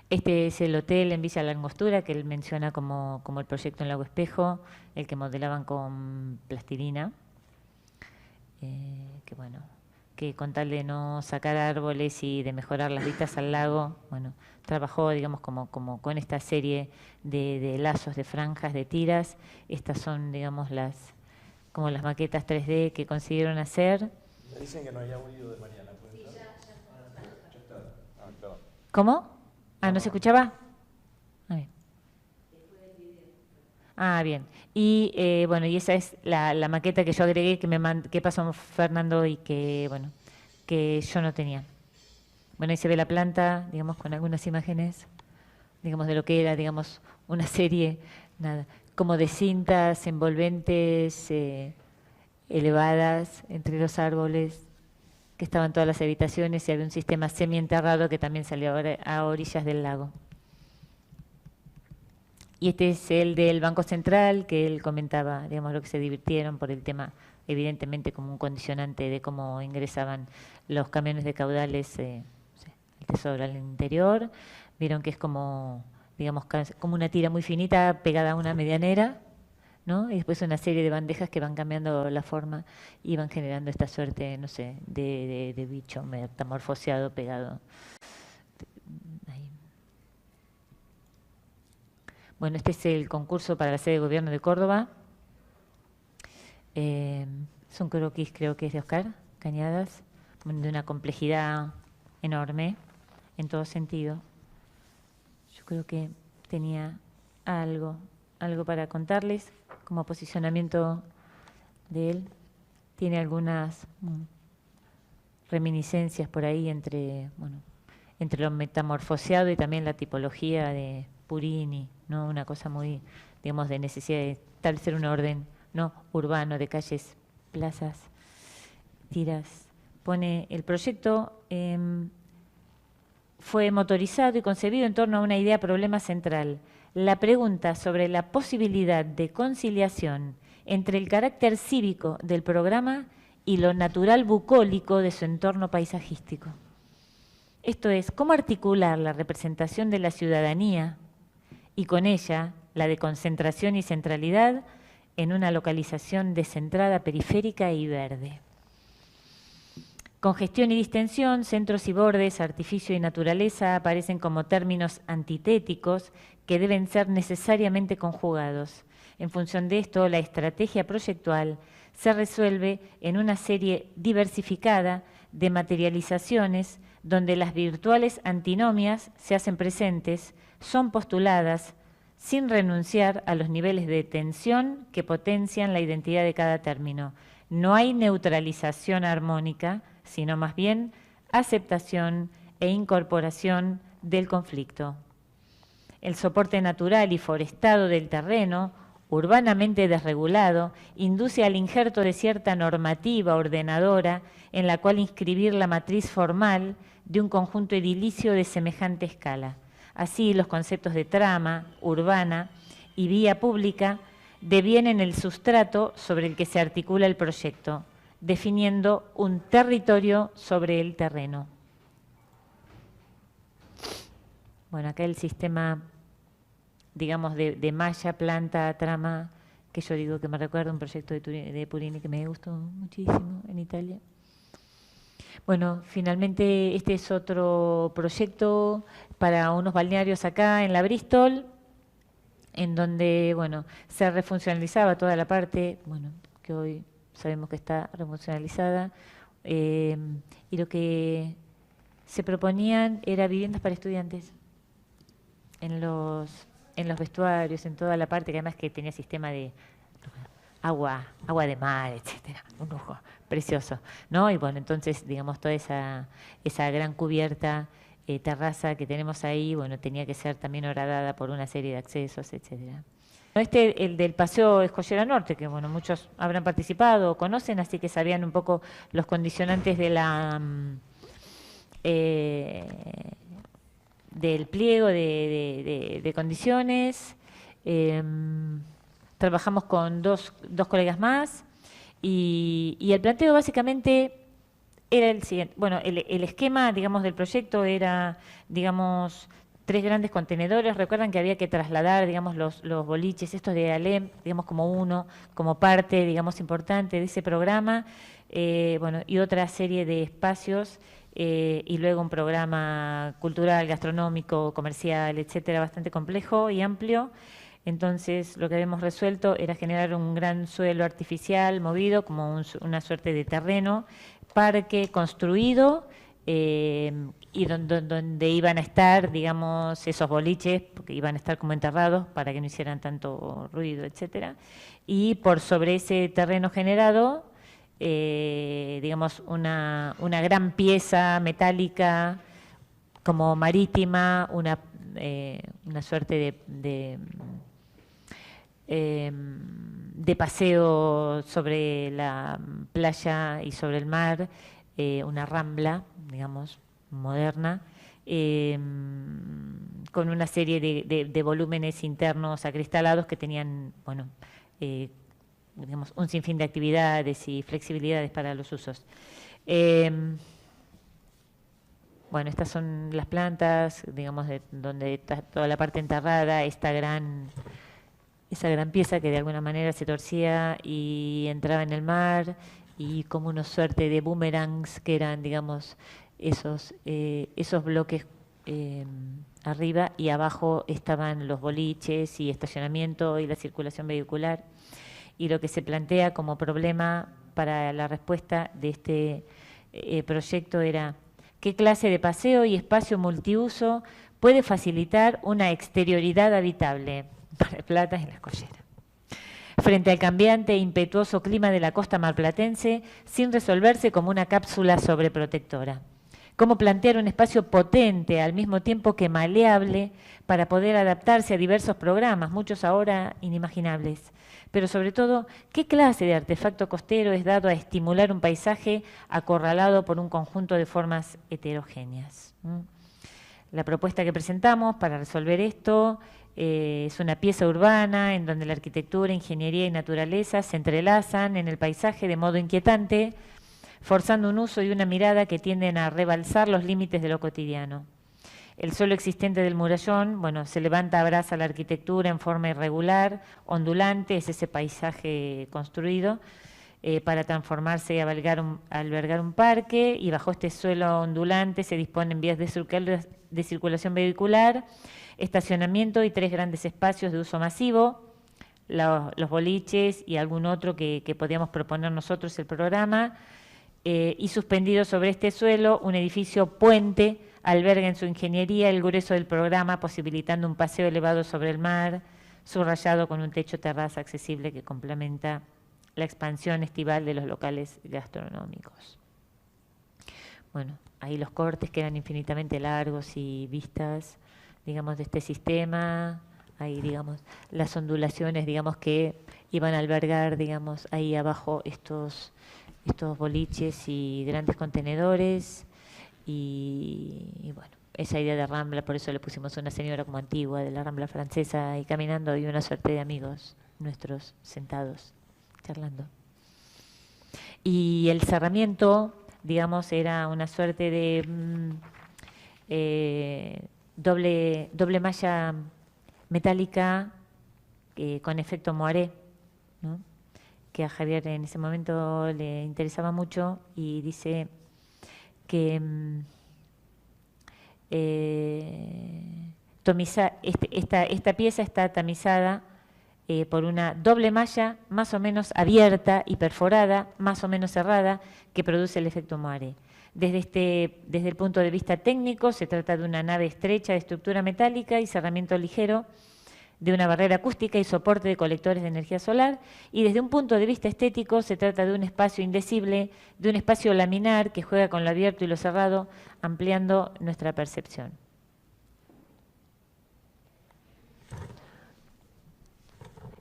Este es el hotel en Villa La Angostura, que él menciona como el proyecto en Lago Espejo, el que modelaban con plastilina. Que bueno, que con tal de no sacar árboles y de mejorar las vistas al lago, bueno, trabajó, digamos, como con esta serie de lazos, de franjas, de tiras. Estas son, digamos, como las maquetas 3D que consiguieron hacer. Me dicen que no hay audio de Mariana, ¿puede ser? Ya está. Ah, claro. ¿Cómo? Ah, ¿no se escuchaba? Bien. Y bueno, y esa es la maqueta que yo agregué, que pasó Fernando y que, bueno, que yo no tenía. Bueno, ahí se ve la planta, digamos, con algunas imágenes, digamos, de lo que era, digamos, una serie, nada, como de cintas envolventes, elevadas entre los árboles, que estaban todas las habitaciones, y había un sistema semienterrado que también salió a orillas del lago. Y este es el del Banco Central, que él comentaba, digamos, lo que se divirtieron por el tema, evidentemente como un condicionante de cómo ingresaban los camiones de caudales, el tesoro al interior. Vieron que es como, digamos, como una tira muy finita pegada a una medianera, ¿no? Y después una serie de bandejas que van cambiando la forma y van generando esta suerte, no sé, de bicho metamorfoseado pegado. Ahí. Bueno, este es el concurso para la sede de gobierno de Córdoba. Es un croquis, creo que es de Oscar Cañadas, de una complejidad enorme en todo sentido. Yo creo que tenía algo para contarles como posicionamiento de él. Tiene algunas reminiscencias por ahí entre lo metamorfoseado y también la tipología de Purini, ¿no? Una cosa muy, digamos, de necesidad de establecer un orden, ¿no?, urbano, de calles, plazas, tiras. Pone el proyecto, fue motorizado y concebido en torno a una idea problema central: la pregunta sobre la posibilidad de conciliación entre el carácter cívico del programa y lo natural bucólico de su entorno paisajístico. Esto es, cómo articular la representación de la ciudadanía y con ella la de concentración y centralidad en una localización descentrada, periférica y verde. Congestión y distensión, centros y bordes, artificio y naturaleza aparecen como términos antitéticos que deben ser necesariamente conjugados. En función de esto, la estrategia proyectual se resuelve en una serie diversificada de materializaciones donde las virtuales antinomias se hacen presentes, son postuladas sin renunciar a los niveles de tensión que potencian la identidad de cada término. No hay neutralización armónica, sino más bien aceptación e incorporación del conflicto. El soporte natural y forestado del terreno, urbanamente desregulado, induce al injerto de cierta normativa ordenadora en la cual inscribir la matriz formal de un conjunto edilicio de semejante escala. Así, los conceptos de trama, urbana y vía pública devienen el sustrato sobre el que se articula el proyecto, definiendo un territorio sobre el terreno. Bueno, acá el sistema, digamos, de malla, planta, trama, que yo digo que me recuerda a un proyecto de Purini que me gustó muchísimo en Italia. Bueno, finalmente este es otro proyecto para unos balnearios acá en la Bristol, en donde, bueno, se refuncionalizaba toda la parte, bueno, que hoy sabemos que está refuncionalizada, y lo que se proponían era viviendas para estudiantes en los vestuarios, en toda la parte, que además que tenía sistema de agua de mar, etcétera, un lujo precioso, ¿no? Y bueno, entonces, digamos, toda esa gran cubierta, terraza que tenemos ahí, bueno, tenía que ser también horadada por una serie de accesos, etcétera. El del Paseo Escollera Norte, que bueno, muchos habrán participado o conocen, así que sabían un poco los condicionantes de del pliego de condiciones. Trabajamos con dos colegas más y el planteo básicamente era el siguiente. Bueno, el esquema, digamos, del proyecto era, digamos, 3 grandes contenedores. Recuerdan que había que trasladar, digamos, los boliches, estos de ALEM, digamos, como parte, digamos, importante de ese programa, bueno, y otra serie de espacios, y luego un programa cultural, gastronómico, comercial, etcétera, bastante complejo y amplio. Entonces, lo que habíamos resuelto era generar un gran suelo artificial movido, como una suerte de terreno, parque construido, y donde iban a estar, digamos, esos boliches, porque iban a estar como enterrados para que no hicieran tanto ruido, etcétera. Y por sobre ese terreno generado, digamos, una gran pieza metálica, como marítima, una suerte de paseo sobre la playa y sobre el mar, una rambla, digamos, moderna, con una serie de volúmenes internos acristalados que tenían, bueno, digamos, un sinfín de actividades y flexibilidades para los usos. Bueno, estas son las plantas, digamos, donde está toda la parte enterrada, esa gran pieza que de alguna manera se torcía y entraba en el mar, y como una suerte de boomerangs que eran, digamos, esos bloques arriba, y abajo estaban los boliches y estacionamiento y la circulación vehicular. Y lo que se plantea como problema para la respuesta de este proyecto era: ¿qué clase de paseo y espacio multiuso puede facilitar una exterioridad habitable para el Plata y la Escollera, frente al cambiante e impetuoso clima de la costa marplatense, sin resolverse como una cápsula sobreprotectora? ¿Cómo plantear un espacio potente al mismo tiempo que maleable para poder adaptarse a diversos programas, muchos ahora inimaginables? Pero sobre todo, ¿qué clase de artefacto costero es dado a estimular un paisaje acorralado por un conjunto de formas heterogéneas? La propuesta que presentamos para resolver esto es una pieza urbana en donde la arquitectura, ingeniería y naturaleza se entrelazan en el paisaje de modo inquietante, forzando un uso y una mirada que tienden a rebalsar los límites de lo cotidiano. El suelo existente del murallón, bueno, se levanta, abraza la arquitectura en forma irregular, ondulante, es ese paisaje construido para transformarse y albergar un parque, y bajo este suelo ondulante se disponen vías de circulación vehicular, estacionamiento y 3 grandes espacios de uso masivo, los boliches y algún otro que podíamos proponer nosotros el programa, y suspendido sobre este suelo un edificio puente alberga en su ingeniería el grueso del programa, posibilitando un paseo elevado sobre el mar, subrayado con un techo terraza accesible que complementa la expansión estival de los locales gastronómicos. Bueno, ahí los cortes quedan infinitamente largos y vistas, digamos, de este sistema. Ahí, digamos, las ondulaciones, digamos, que iban a albergar, digamos, ahí abajo estos boliches y grandes contenedores. Y bueno, esa idea de rambla, por eso le pusimos una señora como antigua de la rambla francesa y caminando, y una suerte de amigos nuestros sentados, charlando. Y el cerramiento, digamos, era una suerte de doble malla metálica con efecto moiré, ¿no?, que a Javier en ese momento le interesaba mucho, y dice que esta pieza está tamizada por una doble malla más o menos abierta y perforada, más o menos cerrada, que produce el efecto moiré. Desde el punto de vista técnico, se trata de una nave estrecha de estructura metálica y cerramiento ligero, de una barrera acústica y soporte de colectores de energía solar, y desde un punto de vista estético se trata de un espacio indecible, de un espacio laminar que juega con lo abierto y lo cerrado, ampliando nuestra percepción.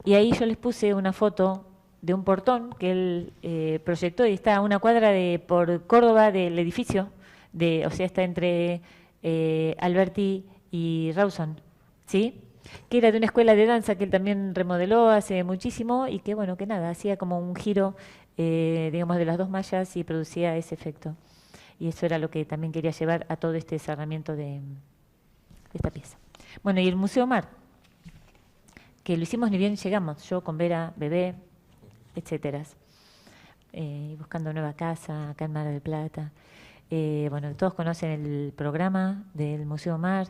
Y ahí yo les puse una foto de un portón que él proyectó y está a una cuadra por Córdoba del edificio, o sea, está entre Alberti y Rawson, ¿sí? Que era de una escuela de danza que él también remodeló hace muchísimo y que, bueno, que nada, hacía como un giro, digamos, de las dos mallas y producía ese efecto. Y eso era lo que también quería llevar a todo este cerramiento de esta pieza. Bueno, y el Museo Mar, que lo hicimos ni bien llegamos, yo con Vera, Bebé, etcétera, buscando nueva casa acá en Mar del Plata. Bueno, todos conocen el programa del Museo Mar.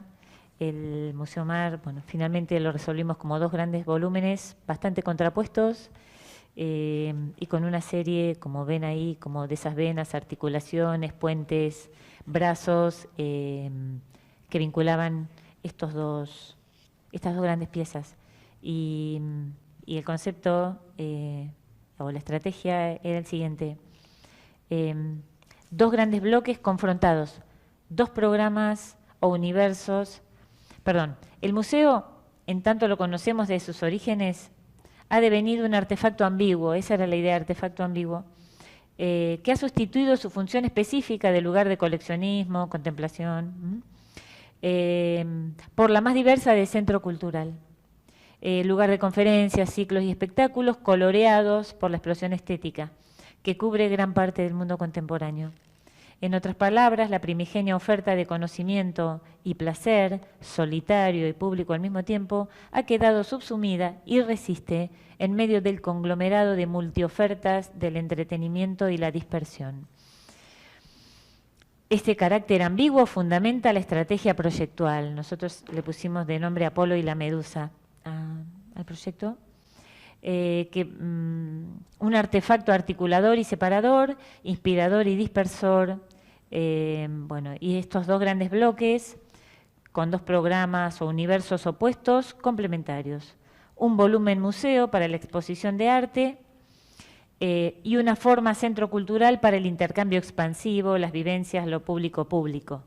El Museo Mar, bueno, finalmente lo resolvimos como dos grandes volúmenes bastante contrapuestos y con una serie, como ven ahí, como de esas venas, articulaciones, puentes, brazos que vinculaban estas dos grandes piezas. Y el concepto o la estrategia era el siguiente. Dos grandes bloques confrontados, dos programas o universos. Perdón, el museo, en tanto lo conocemos de sus orígenes, ha devenido un artefacto ambiguo, esa era la idea, artefacto ambiguo, que ha sustituido su función específica de lugar de coleccionismo, contemplación, por la más diversa de centro cultural. Lugar de conferencias, ciclos y espectáculos coloreados por la explosión estética, que cubre gran parte del mundo contemporáneo. En otras palabras, la primigenia oferta de conocimiento y placer, solitario y público al mismo tiempo, ha quedado subsumida y resiste en medio del conglomerado de multiofertas del entretenimiento y la dispersión. Este carácter ambiguo fundamenta la estrategia proyectual. Nosotros le pusimos de nombre Apolo y la Medusa al proyecto. Un artefacto articulador y separador, inspirador y dispersor. Bueno, y estos dos grandes bloques con dos programas o universos opuestos complementarios. Un volumen museo para la exposición de arte y una forma centro cultural para el intercambio expansivo, las vivencias, lo público-público.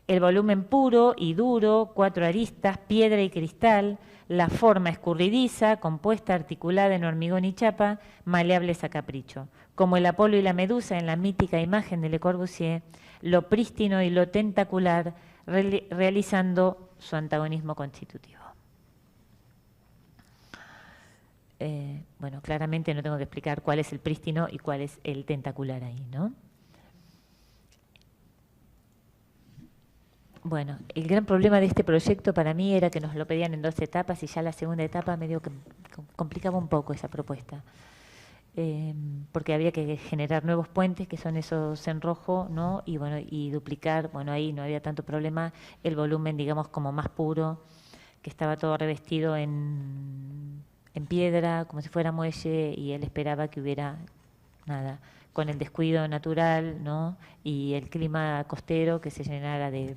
El volumen puro y duro, 4 aristas, piedra y cristal, la forma escurridiza, compuesta, articulada en hormigón y chapa, maleables a capricho. Como el Apolo y la Medusa en la mítica imagen de Le Corbusier, lo prístino y lo tentacular, realizando su antagonismo constitutivo. Bueno, claramente no tengo que explicar cuál es el prístino y cuál es el tentacular ahí, ¿no? Bueno, el gran problema de este proyecto para mí era que nos lo pedían en 2 etapas y ya la segunda etapa medio que complicaba un poco esa propuesta. Porque había que generar nuevos puentes, que son esos en rojo, ¿no? Y bueno, y duplicar, bueno, ahí no había tanto problema, el volumen, digamos, como más puro, que estaba todo revestido en piedra, como si fuera muelle, y él esperaba que hubiera nada, con el descuido natural, ¿no? Y el clima costero que se llenara de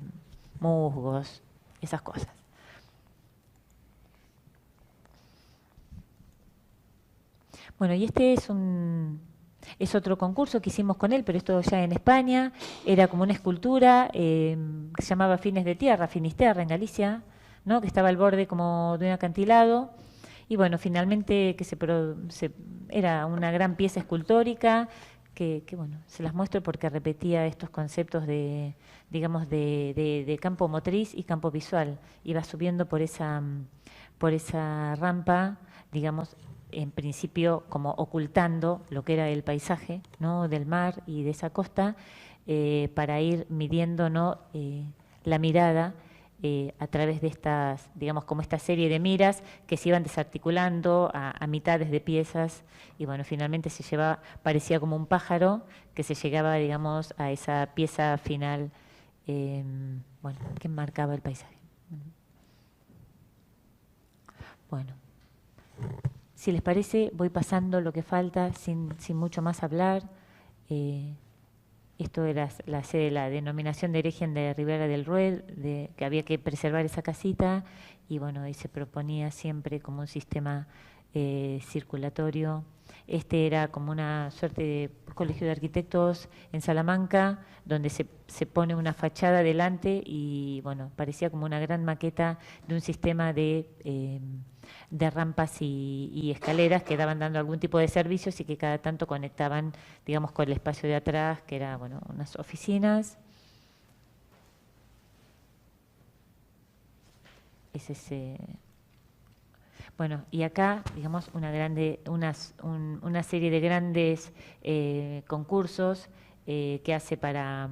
musgos, esas cosas. Bueno, y este es otro concurso que hicimos con él, pero esto ya en España, era como una escultura que se llamaba Fines de Tierra, Finisterra en Galicia, ¿no? Que estaba al borde como de un acantilado, y bueno, finalmente era una gran pieza escultórica, que bueno, se las muestro porque repetía estos conceptos de, digamos, de campo motriz y campo visual. Iba subiendo por esa rampa, digamos, en principio como ocultando lo que era el paisaje, ¿no? Del mar y de esa costa, para ir midiendo, ¿no? La mirada a través de estas, digamos, como esta serie de miras que se iban desarticulando a mitades de piezas y bueno, finalmente parecía como un pájaro que se llegaba, digamos, a esa pieza final, bueno, que marcaba el paisaje. Bueno, si les parece, voy pasando lo que falta sin mucho más hablar. Esto era la denominación de origen de Ribera del Ruel, que había que preservar esa casita, y bueno, y se proponía siempre como un sistema circulatorio. Este era como una suerte de colegio de arquitectos en Salamanca, donde se pone una fachada delante y bueno, parecía como una gran maqueta de un sistema de rampas y escaleras que daban dando algún tipo de servicios y que cada tanto conectaban, digamos, con el espacio de atrás, que era, bueno, unas oficinas. Es ese. Bueno, y acá, digamos, una serie de grandes concursos que hace para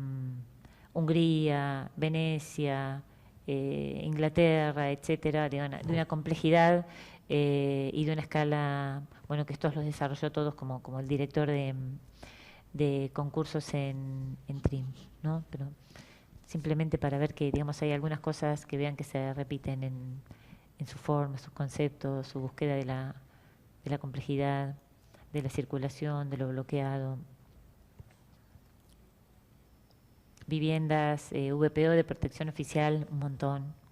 Hungría, Venecia, Inglaterra, etcétera, de una complejidad y de una escala, bueno, que estos los desarrolló todos como el director de concursos en TRIM, ¿no? Pero simplemente para ver que, digamos, hay algunas cosas que vean que se repiten en su forma, sus conceptos, su búsqueda de la complejidad, de la circulación, de lo bloqueado. Viviendas, VPO de protección oficial, un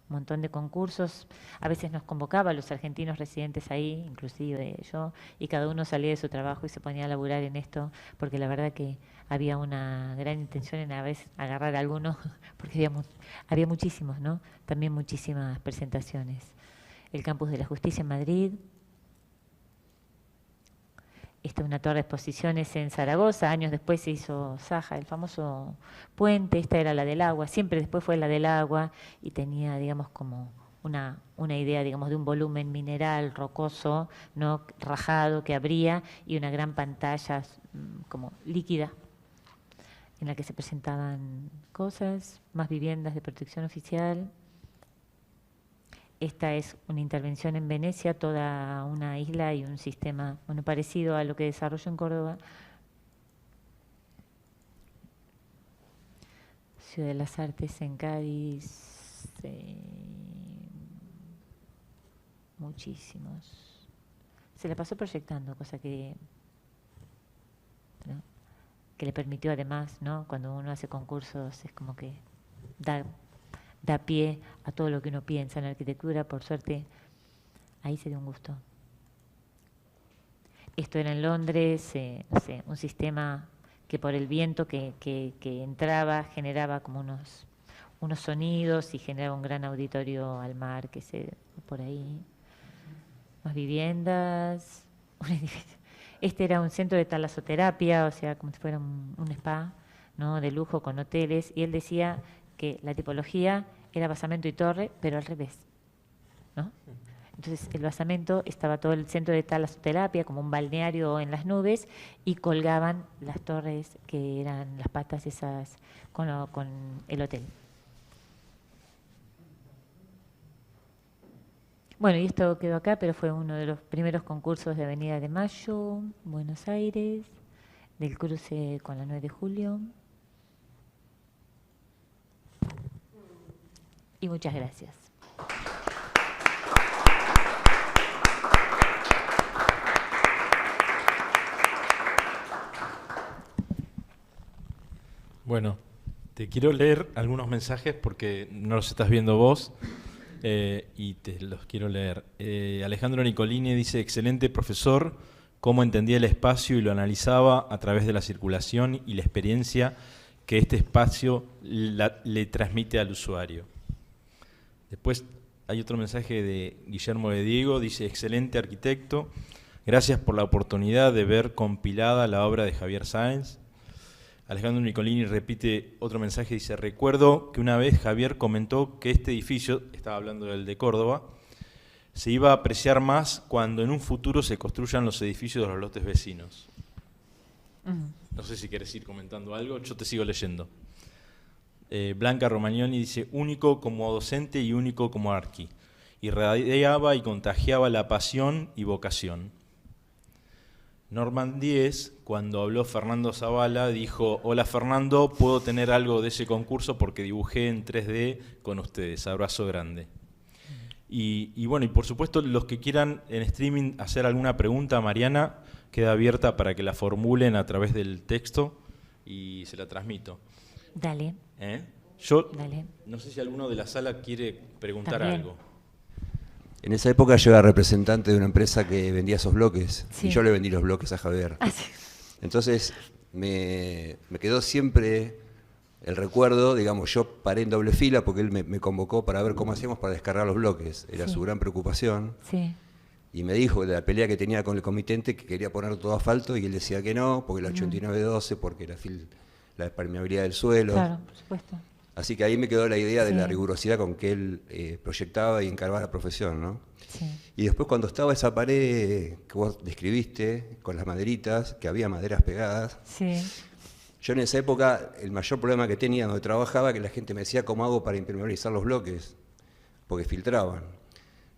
montón de concursos. A veces nos convocaba a los argentinos residentes ahí, inclusive yo, y cada uno salía de su trabajo y se ponía a laburar en esto, porque la verdad que había una gran intención en a veces agarrar a algunos, porque había muchísimos, ¿no? También muchísimas presentaciones. El Campus de la Justicia en Madrid. Una torre de exposiciones en Zaragoza, años después se hizo Saja, el famoso puente, esta era la del agua, siempre después fue la del agua y tenía, digamos, como una idea, digamos, de un volumen mineral rocoso, no rajado, que abría, y una gran pantalla como líquida en la que se presentaban cosas, más viviendas de protección oficial. Esta es una intervención en Venecia, toda una isla y un sistema, bueno, parecido a lo que desarrolló en Córdoba. Ciudad de las Artes en Cádiz, muchísimos. Se la pasó proyectando, cosa que, ¿no?, que le permitió además, ¿no?, cuando uno hace concursos es como que da pie a todo lo que uno piensa en la arquitectura. Por suerte, ahí se dio un gusto. Esto era en Londres, no sé, un sistema que por el viento que entraba generaba como unos sonidos y generaba un gran auditorio al mar, que se por ahí. Más viviendas, un edificio. Este era un centro de talasoterapia, o sea, como si fuera un spa, ¿no?, de lujo con hoteles, y él decía que la tipología era basamento y torre, pero al revés, ¿no? Entonces, el basamento estaba todo el centro de talasoterapia, como un balneario en las nubes, y colgaban las torres, que eran las patas esas, con el hotel. Bueno, y esto quedó acá, pero fue uno de los primeros concursos de Avenida de Mayo, Buenos Aires, del cruce con la 9 de julio. Y muchas gracias. Bueno, te quiero leer algunos mensajes porque no los estás viendo vos y te los quiero leer. Alejandro Nicolini dice: excelente profesor, cómo entendía el espacio y lo analizaba a través de la circulación y la experiencia que este espacio le transmite al usuario. Después hay otro mensaje de Guillermo de Diego, dice: excelente arquitecto, gracias por la oportunidad de ver compilada la obra de Javier Sáenz. Alejandro Nicolini repite otro mensaje, dice: recuerdo que una vez Javier comentó que este edificio, estaba hablando del de Córdoba, se iba a apreciar más cuando en un futuro se construyan los edificios de los lotes vecinos. No sé si quieres ir comentando algo, yo te sigo leyendo. Blanca Romagnoni dice: único como docente y único como arqui. Irradiaba y contagiaba la pasión y vocación. Norman Díez, cuando habló Fernando Zavala, dijo: hola Fernando, puedo tener algo de ese concurso porque dibujé en 3D con ustedes. Abrazo grande. Y bueno, y por supuesto los que quieran en streaming hacer alguna pregunta a Mariana, queda abierta para que la formulen a través del texto y se la transmito. Dale. Yo Dale. No sé si alguno de la sala quiere preguntar También. algo. En esa época yo era representante de una empresa que vendía esos bloques, Sí. y yo le vendí los bloques a Javier. Ah, sí. Entonces me quedó siempre el recuerdo, digamos, yo paré en doble fila porque él me convocó para ver cómo hacíamos para descargar los bloques, era Sí. su gran preocupación. Sí. y me dijo de la pelea que tenía con el comitente que quería poner todo asfalto y él decía que no, porque la 8912, porque la permeabilidad del suelo. Claro, por supuesto. Así que ahí me quedó la idea de Sí. la rigurosidad con que él proyectaba y encargaba la profesión, ¿no? Sí. Y después cuando estaba esa pared que vos describiste, con las maderitas, que había maderas pegadas, Sí. yo en esa época el mayor problema que tenía donde trabajaba que la gente me decía cómo hago para impermeabilizar los bloques, porque filtraban.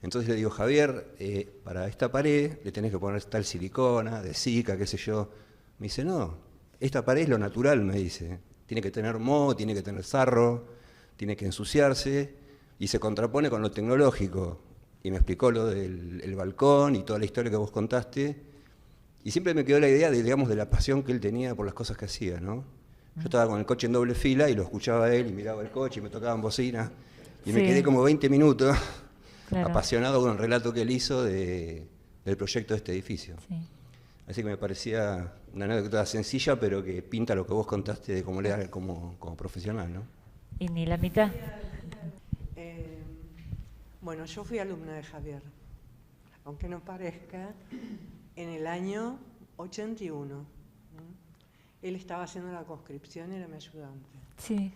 Entonces le digo, Javier, para esta pared le tenés que poner tal silicona, de Zika, qué sé yo. Me dice, no, esta pared es lo natural, me dice. Tiene que tener moho, tiene que tener sarro, tiene que ensuciarse, y se contrapone con lo tecnológico. Y me explicó lo del balcón y toda la historia que vos contaste. Y siempre me quedó la idea de, digamos, de la pasión que él tenía por las cosas que hacía, ¿no? Yo estaba con el coche en doble fila y lo escuchaba a él y miraba el coche y me tocaban bocinas. Y me Sí. quedé como 20 minutos Claro. apasionado con el relato que él hizo del proyecto de este edificio. Sí. Así que me parecía una anécdota sencilla, pero que pinta lo que vos contaste de cómo le era como profesional, ¿no? Y ni la mitad. Bueno, yo fui alumna de Javier, aunque no parezca, en el año 81. ¿Mm? Él estaba haciendo la conscripción y era mi ayudante. Sí.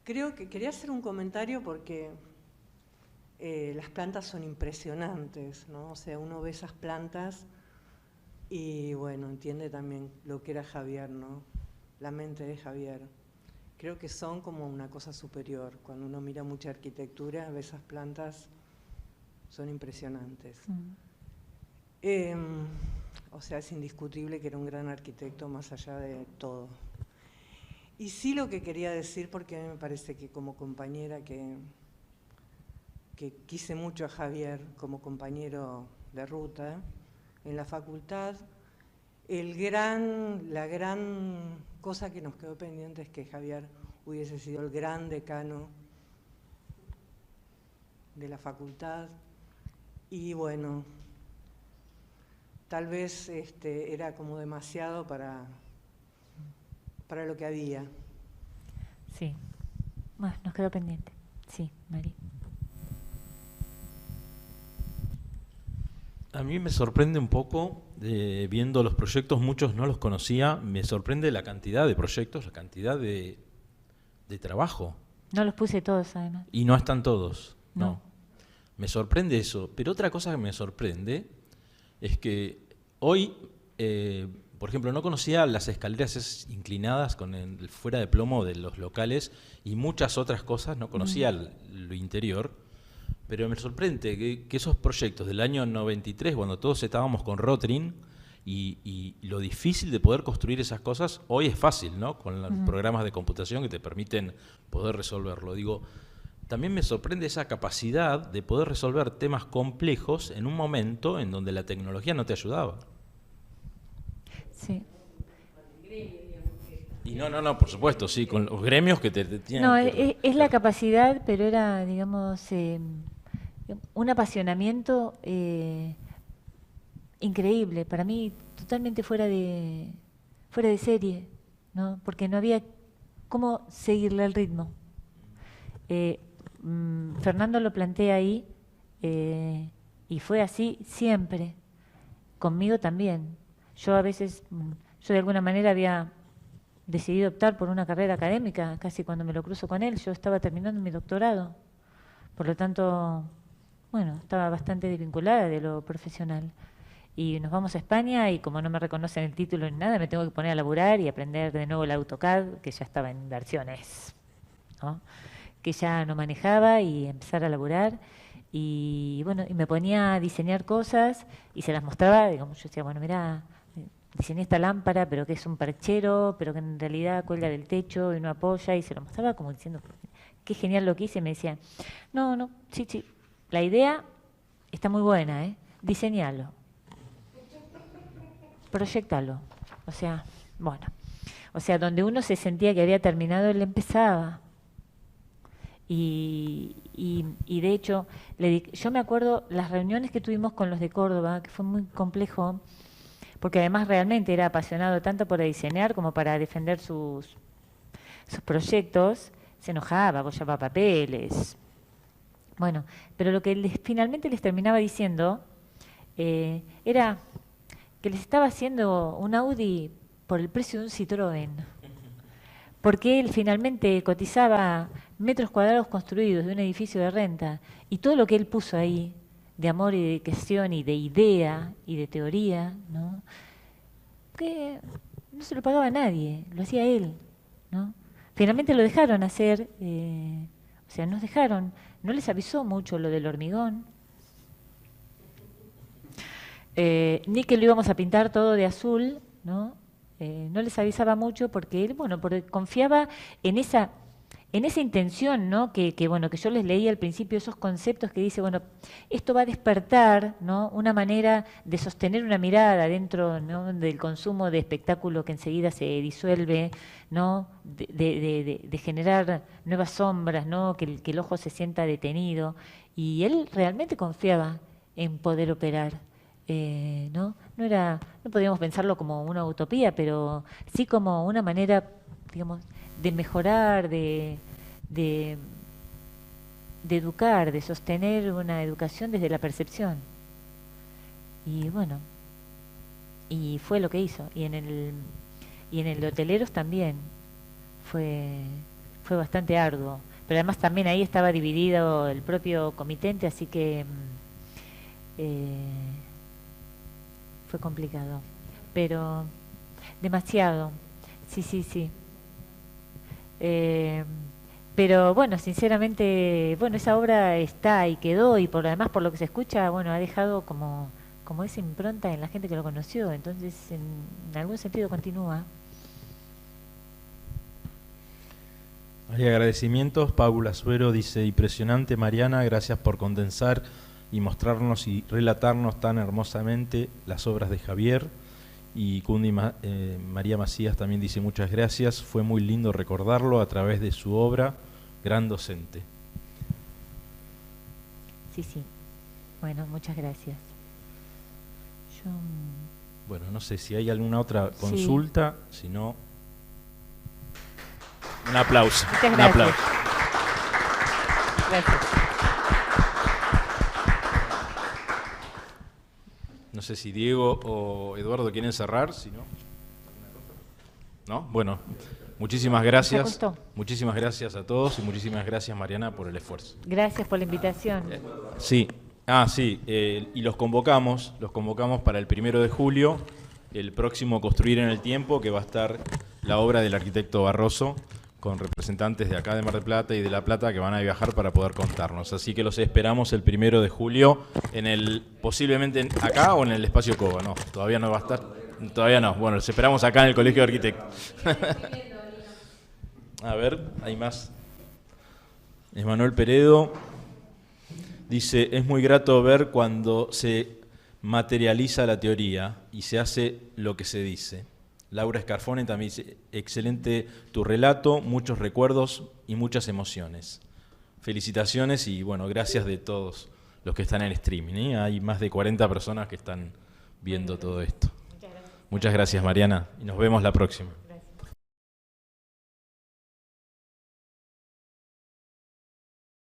Creo que quería hacer un comentario porque las plantas son impresionantes, ¿no? O sea, uno ve esas plantas y, bueno, entiende también lo que era Javier, ¿no? La mente de Javier. Creo que son como una cosa superior. Cuando uno mira mucha arquitectura, ve esas plantas, son impresionantes. O sea, es indiscutible que era un gran arquitecto más allá de todo. Y sí lo que quería decir, porque a mí me parece que como compañera que quise mucho a Javier como compañero de ruta en la facultad, la gran cosa que nos quedó pendiente es que Javier hubiese sido el gran decano de la facultad y bueno, tal vez era como demasiado para lo que había. Sí. Bueno, nos quedó pendiente. Sí, Mari. A mí me sorprende un poco, viendo los proyectos, muchos no los conocía, me sorprende la cantidad de proyectos, la cantidad de trabajo. No los puse todos, además. Y no están todos, no. No. Me sorprende eso. Pero otra cosa que me sorprende es que hoy, por ejemplo, no conocía las escaleras esas inclinadas con el fuera de plomo de los locales y muchas otras cosas, no conocía lo interior. Pero me sorprende que esos proyectos del año 93, cuando todos estábamos con Rotring, y lo difícil de poder construir esas cosas, hoy es fácil, ¿no? Con los programas de computación que te permiten poder resolverlo. Digo, también me sorprende esa capacidad de poder resolver temas complejos en un momento en donde la tecnología no te ayudaba. Sí. Y no, por supuesto, sí, con los gremios que te tienen No, que... es la capacidad, pero era, digamos, un apasionamiento increíble. Para mí, totalmente fuera de serie, ¿no? Porque no había cómo seguirle el ritmo. Fernando lo plantea ahí y fue así siempre. Conmigo también. Yo a veces, yo de alguna manera había decidido optar por una carrera académica, casi cuando me lo cruzo con él, yo estaba terminando mi doctorado. Por lo tanto, bueno, estaba bastante desvinculada de lo profesional. Y nos vamos a España y como no me reconocen el título ni nada, me tengo que poner a laburar y aprender de nuevo el AutoCAD, que ya estaba en versiones, ¿no? Que ya no manejaba, y empezar a laburar. Y bueno, y me ponía a diseñar cosas y se las mostraba, digamos, yo decía, bueno, mira, diseñé esta lámpara, pero que es un perchero, pero que en realidad cuelga del techo y no apoya, y se lo mostraba como diciendo, qué genial lo que hice, y me decía, no, sí, la idea está muy buena, diseñalo, proyectalo, o sea, bueno, o sea, donde uno se sentía que había terminado, él empezaba. Y de hecho, yo me acuerdo las reuniones que tuvimos con los de Córdoba, que fue muy complejo, porque además realmente era apasionado tanto por diseñar como para defender sus proyectos. Se enojaba, apoyaba papeles, Bueno, pero lo que finalmente les terminaba diciendo era que les estaba haciendo un Audi por el precio de un Citroën. Porque él finalmente cotizaba metros cuadrados construidos de un edificio de renta y todo lo que él puso ahí, de amor y dedicación y de idea y de teoría, ¿no? Que no se lo pagaba a nadie, lo hacía él, ¿no? Finalmente lo dejaron hacer, o sea, nos dejaron, no les avisó mucho lo del hormigón, ni que lo íbamos a pintar todo de azul, ¿no? No les avisaba mucho porque él, bueno, porque confiaba en esa intención, ¿no? Que bueno, que yo les leí al principio esos conceptos que dice, bueno, esto va a despertar, ¿no? Una manera de sostener una mirada dentro, ¿no? Del consumo de espectáculo que enseguida se disuelve, ¿no? De generar nuevas sombras, ¿no? Que el ojo se sienta detenido. Y él realmente confiaba en poder operar. No podríamos pensarlo como una utopía, pero sí como una manera, digamos, de mejorar, de educar, de sostener una educación desde la percepción. Y bueno, y fue lo que hizo. Y en el de hoteleros también fue bastante arduo. Pero además también ahí estaba dividido el propio comitente, así que fue complicado. Pero demasiado. Sí. Pero bueno, sinceramente, bueno, esa obra está y quedó, y además por lo que se escucha, bueno, ha dejado como esa impronta en la gente que lo conoció, entonces en algún sentido continúa. Hay agradecimientos. Paula Suero dice: impresionante, Mariana, gracias por condensar y mostrarnos y relatarnos tan hermosamente las obras de Javier. Y Cundi María Macías también dice: muchas gracias, fue muy lindo recordarlo a través de su obra, gran docente. Sí. Bueno, muchas gracias. Bueno, no sé si hay alguna otra consulta, si no, un aplauso. Muchas gracias. Un aplauso. Gracias. No sé si Diego o Eduardo quieren cerrar, si no. ¿No? Bueno, muchísimas gracias. Muchísimas gracias a todos y muchísimas gracias, Mariana, por el esfuerzo. Gracias por la invitación. Sí. Y los convocamos para el 1 de julio, el próximo Construir en el Tiempo, que va a estar la obra del arquitecto Barroso, con representantes de acá de Mar del Plata y de La Plata que van a viajar para poder contarnos. Así que los esperamos el 1 de julio, posiblemente acá o en el Espacio Cova. No, todavía no va a estar. Todavía no. Bueno, los esperamos acá en el Colegio de Arquitectos. A ver, hay más. Emanuel Peredo dice: es muy grato ver cuando se materializa la teoría y se hace lo que se dice. Laura Scarfone también dice: excelente tu relato, muchos recuerdos y muchas emociones. Felicitaciones y bueno, gracias de todos los que están en streaming, ¿eh? Hay más de 40 personas que están viendo todo esto. Muchas gracias, Mariana, y nos vemos la próxima.